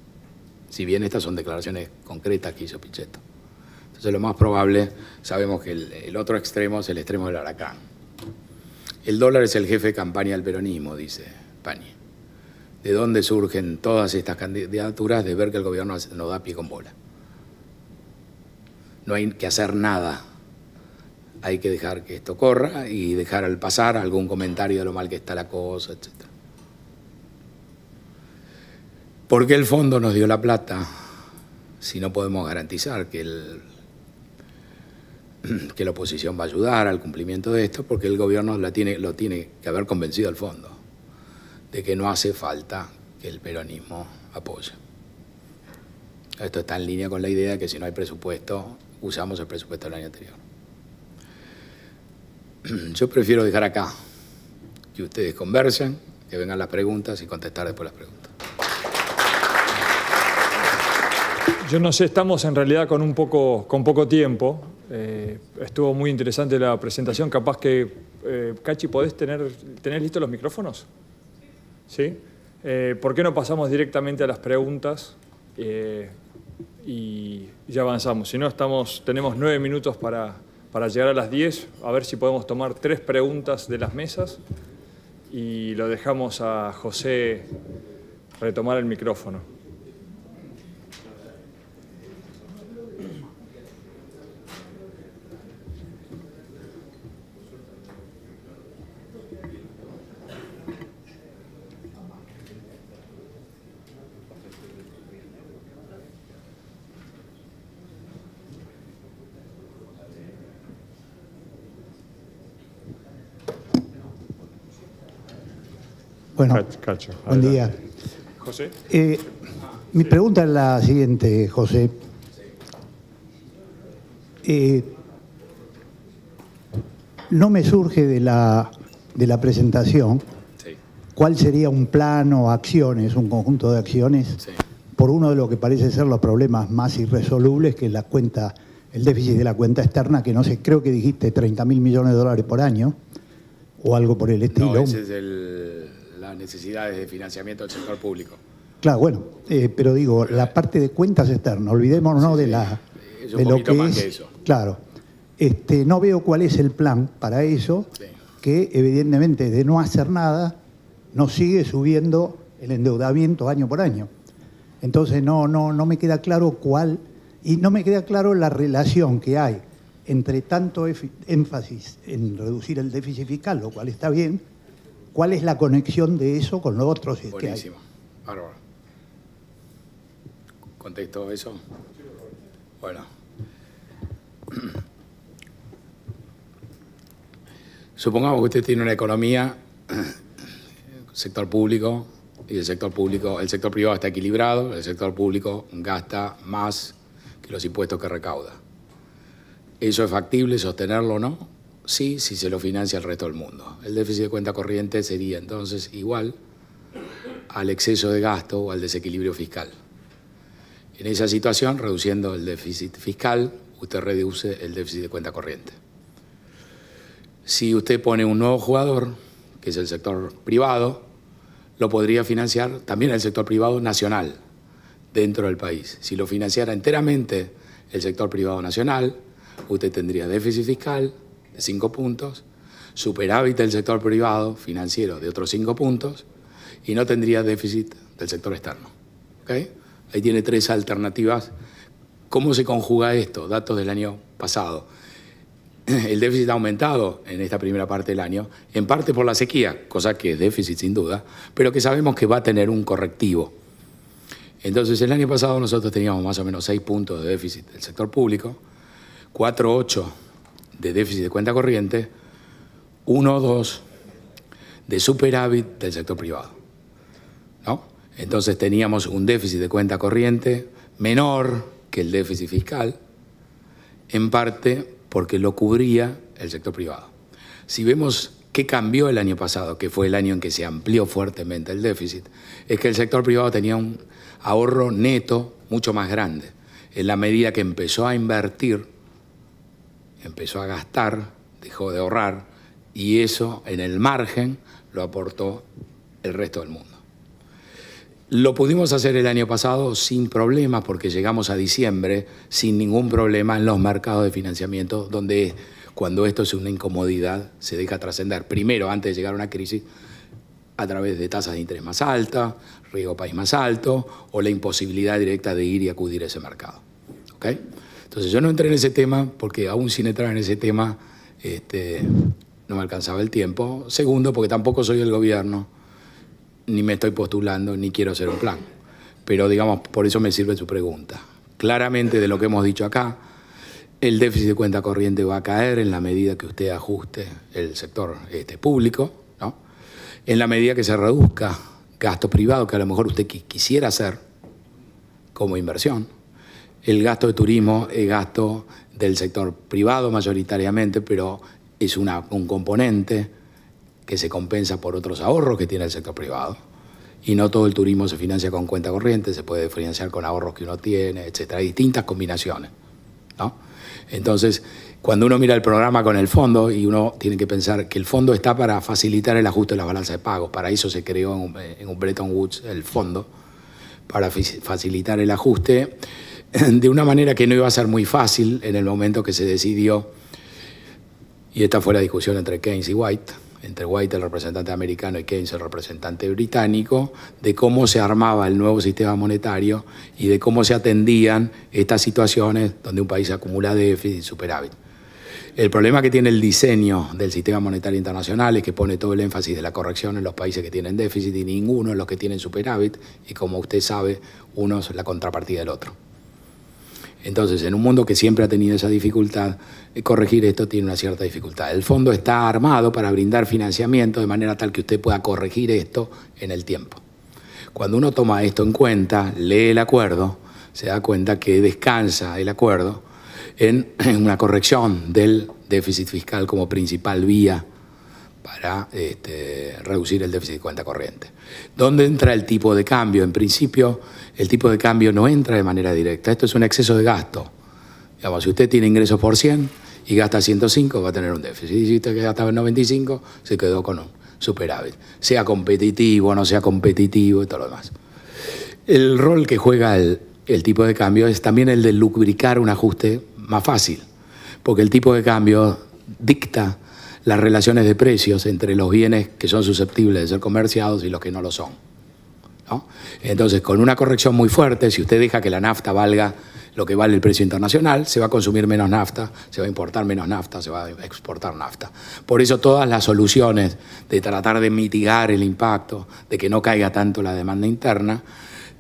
Si bien estas son declaraciones concretas que hizo Pichetto. Entonces lo más probable, sabemos que el otro extremo es el extremo del Aracán. El dólar es el jefe de campaña del peronismo, dice Pañi. ¿De dónde surgen todas estas candidaturas? De ver que el gobierno no da pie con bola. No hay que hacer nada. Hay que dejar que esto corra y dejar al pasar algún comentario de lo mal que está la cosa, etc. ¿Por qué el fondo nos dio la plata si no podemos garantizar que la oposición va a ayudar al cumplimiento de esto? Porque el gobierno lo tiene que haber convencido al fondo de que no hace falta que el peronismo apoye. Esto está en línea con la idea de que si no hay presupuesto, usamos el presupuesto del año anterior. Yo prefiero dejar acá, que ustedes conversen, que vengan las preguntas y contestar después las preguntas. Yo no sé, estamos en realidad con poco tiempo. Estuvo muy interesante la presentación. Capaz que, Cachi, ¿tenés listos los micrófonos? ¿Sí? ¿Por qué no pasamos directamente a las preguntas y ya avanzamos? Si no, tenemos 9 minutos para llegar a las 10, a ver si podemos tomar 3 preguntas de las mesas y lo dejamos a José retomar el micrófono. Bueno, Cacho, buen día. José. Mi pregunta es la siguiente, José. No me surge de la presentación cuál sería un plan o acciones, un conjunto de acciones, por uno de lo que parece ser los problemas más irresolubles, que es la cuenta el déficit de la cuenta externa, que no sé, creo que dijiste 30.000 millones de dólares por año, o algo por el estilo. No, esa es las necesidades de financiamiento del sector público. Claro, bueno, pero digo, la parte de cuentas externas, olvidémonos de lo que más es. que eso. Claro, no veo cuál es el plan para eso, sí, que evidentemente de no hacer nada nos sigue subiendo el endeudamiento año por año. Entonces no me queda claro cuál, y no me queda claro la relación que hay entre tanto énfasis en reducir el déficit fiscal, lo cual está bien, cuál es la conexión de eso con lo otro. Si buenísimo, bárbaro. ¿Contesto eso? Bueno. Supongamos que usted tiene una economía, sector público, y el sector privado está equilibrado, el sector público gasta más que los impuestos que recauda. ¿Eso es factible sostenerlo o no? Sí, si se lo financia el resto del mundo. El déficit de cuenta corriente sería entonces igual al exceso de gasto o al desequilibrio fiscal. En esa situación, reduciendo el déficit fiscal, usted reduce el déficit de cuenta corriente. Si usted pone un nuevo jugador, que es el sector privado, lo podría financiar también el sector privado nacional dentro del país. Si lo financiara enteramente el sector privado nacional, usted tendría déficit fiscal de 5 puntos, superávit del sector privado financiero de otros 5 puntos y no tendría déficit del sector externo. ¿Okay? Ahí tiene 3 alternativas. ¿Cómo se conjuga esto? Datos del año pasado. El déficit ha aumentado en esta primera parte del año, en parte por la sequía, cosa que es déficit sin duda, pero que sabemos que va a tener un correctivo. Entonces, el año pasado nosotros teníamos más o menos 6 puntos de déficit del sector público, 4,8 de déficit de cuenta corriente, 1,2 de superávit del sector privado, ¿no? Entonces teníamos un déficit de cuenta corriente menor que el déficit fiscal, en parte porque lo cubría el sector privado. Si vemos qué cambió el año pasado, que fue el año en que se amplió fuertemente el déficit, es que el sector privado tenía un ahorro neto mucho más grande. En la medida que empezó a invertir, empezó a gastar, dejó de ahorrar, y eso en el margen lo aportó el resto del mundo. Lo pudimos hacer el año pasado sin problemas porque llegamos a diciembre sin ningún problema en los mercados de financiamiento, donde cuando esto es una incomodidad se deja trascender. Primero, antes de llegar a una crisis, a través de tasas de interés más altas, riesgo país más alto o la imposibilidad directa de ir y acudir a ese mercado. ¿Okay? Entonces yo no entré en ese tema porque aún sin entrar en ese tema no me alcanzaba el tiempo. Segundo, porque tampoco soy el gobierno, ni me estoy postulando, ni quiero hacer un plan. Pero, digamos, por eso me sirve su pregunta. Claramente, de lo que hemos dicho acá, el déficit de cuenta corriente va a caer en la medida que usted ajuste el sector público, ¿no? En la medida que se reduzca gasto privado, que a lo mejor usted quisiera hacer como inversión. El gasto de turismo es gasto del sector privado mayoritariamente, pero es un componente que se compensa por otros ahorros que tiene el sector privado. Y no todo el turismo se financia con cuenta corriente, se puede financiar con ahorros que uno tiene, etc. Hay distintas combinaciones, ¿no? Entonces, cuando uno mira el programa con el fondo, y uno tiene que pensar que el fondo está para facilitar el ajuste de las balanzas de pagos. Para eso se creó en un Bretton Woods el fondo, para facilitar el ajuste de una manera que no iba a ser muy fácil en el momento que se decidió, y esta fue la discusión entre Keynes y White, entre White, el representante americano, y Keynes, el representante británico, de cómo se armaba el nuevo sistema monetario y de cómo se atendían estas situaciones donde un país acumula déficit y superávit. El problema que tiene el diseño del sistema monetario internacional es que pone todo el énfasis de la corrección en los países que tienen déficit y ninguno en los que tienen superávit, y como usted sabe, uno es la contrapartida del otro. Entonces, en un mundo que siempre ha tenido esa dificultad, corregir esto tiene una cierta dificultad. El fondo está armado para brindar financiamiento de manera tal que usted pueda corregir esto en el tiempo. Cuando uno toma esto en cuenta, lee el acuerdo, se da cuenta que descansa el acuerdo en una corrección del déficit fiscal como principal vía para reducir el déficit de cuenta corriente. ¿Dónde entra el tipo de cambio? En principio, el tipo de cambio no entra de manera directa. Esto es un exceso de gasto Digamos, si usted tiene ingresos por 100 y gasta 105, va a tener un déficit. Y si usted gasta 95, se quedó con un superávit. Sea competitivo o no sea competitivo y todo lo demás. El rol que juega el tipo de cambio es también el de lubricar un ajuste más fácil, porque el tipo de cambio dicta las relaciones de precios entre los bienes que son susceptibles de ser comerciados y los que no lo son, ¿no? Entonces, con una corrección muy fuerte, si usted deja que la nafta valga lo que vale el precio internacional, se va a consumir menos nafta, se va a importar menos nafta, se va a exportar nafta. Por eso todas las soluciones de tratar de mitigar el impacto, de que no caiga tanto la demanda interna,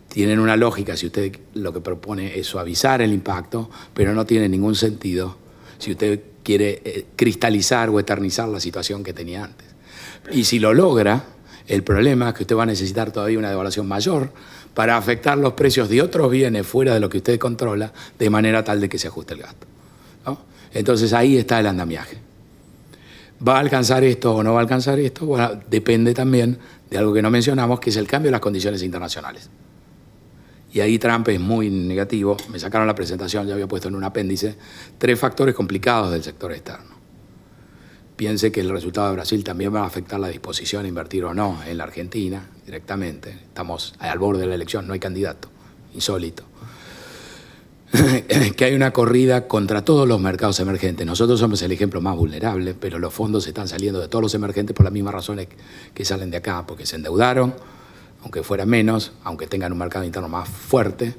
tienen una lógica si usted lo que propone es suavizar el impacto, pero no tiene ningún sentido si usted quiere cristalizar o eternizar la situación que tenía antes. Y si lo logra, el problema es que usted va a necesitar todavía una devaluación mayor para afectar los precios de otros bienes fuera de lo que usted controla, de manera tal de que se ajuste el gasto, ¿no? Entonces ahí está el andamiaje. ¿Va a alcanzar esto o no va a alcanzar esto? Bueno, depende también de algo que no mencionamos, que es el cambio de las condiciones internacionales. Y ahí Trump es muy negativo. Me sacaron la presentación, ya había puesto en un apéndice 3 factores complicados del sector externo. Piense que el resultado de Brasil también va a afectar la disposición a invertir o no en la Argentina directamente. Estamos al borde de la elección, no hay candidato, insólito. Que hay una corrida contra todos los mercados emergentes. Nosotros somos el ejemplo más vulnerable, pero los fondos están saliendo de todos los emergentes por las mismas razones que salen de acá, porque se endeudaron, aunque fuera menos, aunque tengan un mercado interno más fuerte,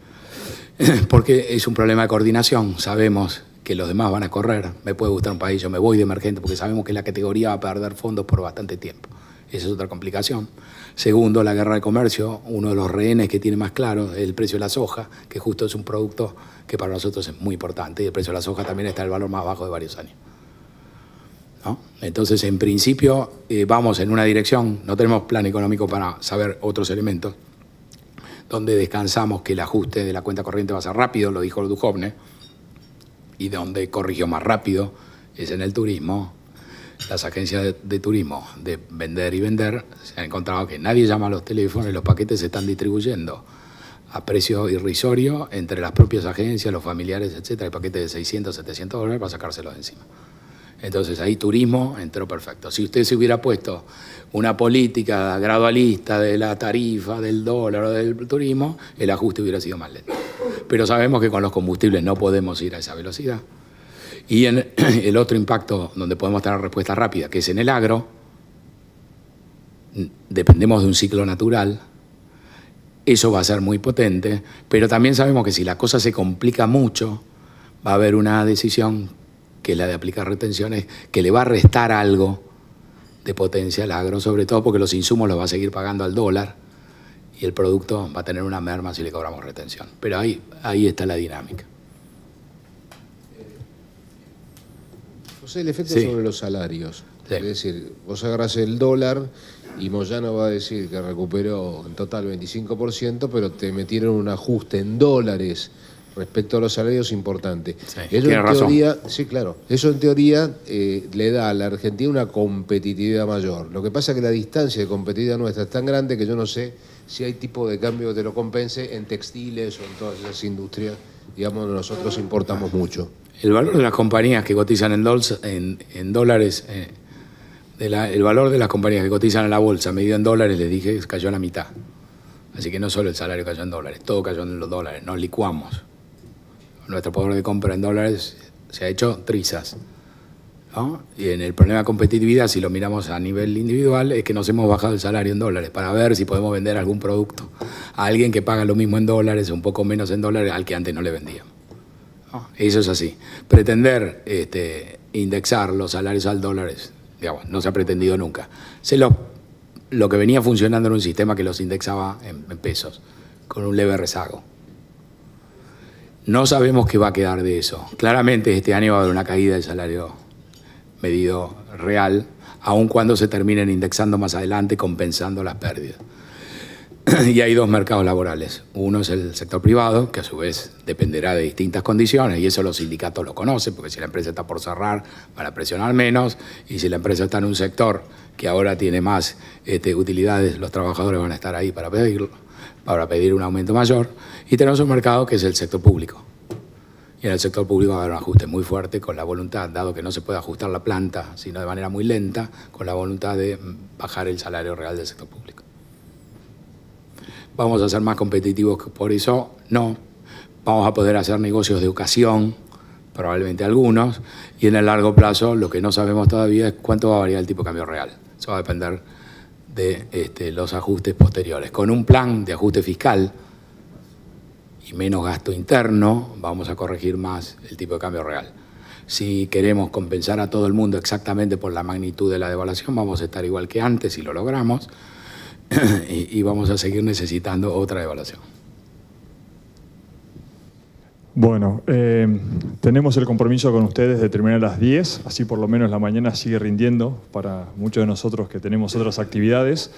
porque es un problema de coordinación. Sabemos que los demás van a correr. Me puede gustar un país, yo me voy de emergente, porque sabemos que la categoría va a perder fondos por bastante tiempo. Esa es otra complicación. Segundo, la guerra de comercio. Uno de los rehenes que tiene más claro es el precio de la soja, que justo es un producto que para nosotros es muy importante, y el precio de la soja también está en el valor más bajo de varios años, ¿no? Entonces, en principio, vamos en una dirección, no tenemos plan económico para saber otros elementos, donde descansamos que el ajuste de la cuenta corriente va a ser rápido, lo dijo Duhovne, y donde corrigió más rápido es en el turismo. Las agencias de turismo de vender y vender se han encontrado que nadie llama a los teléfonos y los paquetes se están distribuyendo a precio irrisorio entre las propias agencias, los familiares, etcétera. Hay paquetes de 600, 700 dólares para sacárselos de encima. Entonces ahí turismo entró perfecto. Si usted se hubiera puesto una política gradualista de la tarifa, del dólar o del turismo, el ajuste hubiera sido más lento. Pero sabemos que con los combustibles no podemos ir a esa velocidad. Y en el otro impacto donde podemos tener respuesta rápida, que es en el agro, dependemos de un ciclo natural, eso va a ser muy potente, pero también sabemos que si la cosa se complica mucho, va a haber una decisión, que es la de aplicar retenciones, que le va a restar algo de potencia al agro, sobre todo porque los insumos los va a seguir pagando al dólar y el producto va a tener una merma si le cobramos retención. Pero ahí está la dinámica. José, el efecto Sí. sobre los salarios. Sí. Es decir, vos agarrás el dólar y Moyano va a decir que recuperó en total 25%, pero te metieron un ajuste en dólares respecto a los salarios importante. Sí, Eso tiene en razón. teoría, sí, claro. Eso en teoría le da a la Argentina una competitividad mayor. Lo que pasa es que la distancia de competitividad nuestra es tan grande que yo no sé si hay tipo de cambio que te lo compense en textiles o en todas esas industrias. Digamos, nosotros importamos mucho. El valor de las compañías que cotizan en dólares, el valor de las compañías que cotizan en la bolsa medido en dólares, les dije, cayó a la mitad. Así que no solo el salario cayó en dólares, todo cayó en los dólares, nos licuamos. Nuestro poder de compra en dólares se ha hecho trizas, ¿no? Y en el problema de competitividad, si lo miramos a nivel individual, es que nos hemos bajado el salario en dólares para ver si podemos vender algún producto a alguien que paga lo mismo en dólares, un poco menos en dólares, al que antes no le vendíamos, ¿no? Eso es así. Pretender indexar los salarios al dólar, digamos, no se ha pretendido nunca. Lo que venía funcionando era un sistema que los indexaba en pesos, con un leve rezago. No sabemos qué va a quedar de eso. Claramente este año va a haber una caída del salario medido real, aun cuando se terminen indexando más adelante, compensando las pérdidas. Y hay dos mercados laborales. Uno es el sector privado, que a su vez dependerá de distintas condiciones, y eso los sindicatos lo conocen, porque si la empresa está por cerrar, van a presionar menos, y si la empresa está en un sector que ahora tiene más utilidades, los trabajadores van a estar ahí para pedir un aumento mayor. Y tenemos un mercado que es el sector público. Y en el sector público va a haber un ajuste muy fuerte con la voluntad, dado que no se puede ajustar la planta, sino de manera muy lenta, con la voluntad de bajar el salario real del sector público. ¿Vamos a ser más competitivos por eso? No. Vamos a poder hacer negocios de educación, probablemente algunos, y en el largo plazo lo que no sabemos todavía es cuánto va a variar el tipo de cambio real. Eso va a depender de los ajustes posteriores. Con un plan de ajuste fiscal y menos gasto interno, vamos a corregir más el tipo de cambio real. Si queremos compensar a todo el mundo exactamente por la magnitud de la devaluación, vamos a estar igual que antes si lo logramos, y vamos a seguir necesitando otra devaluación. Bueno, tenemos el compromiso con ustedes de terminar a las 10, así por lo menos la mañana sigue rindiendo para muchos de nosotros que tenemos otras actividades.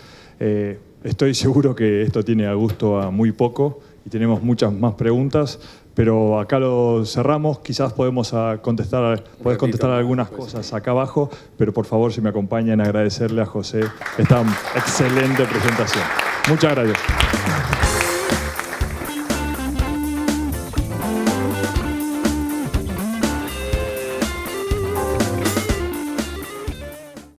Estoy seguro que esto tiene a gusto a muy poco y tenemos muchas más preguntas, pero acá lo cerramos. Quizás podés contestar algunas cosas acá abajo, pero por favor, si me acompañan, agradecerle a José esta excelente presentación. Muchas gracias.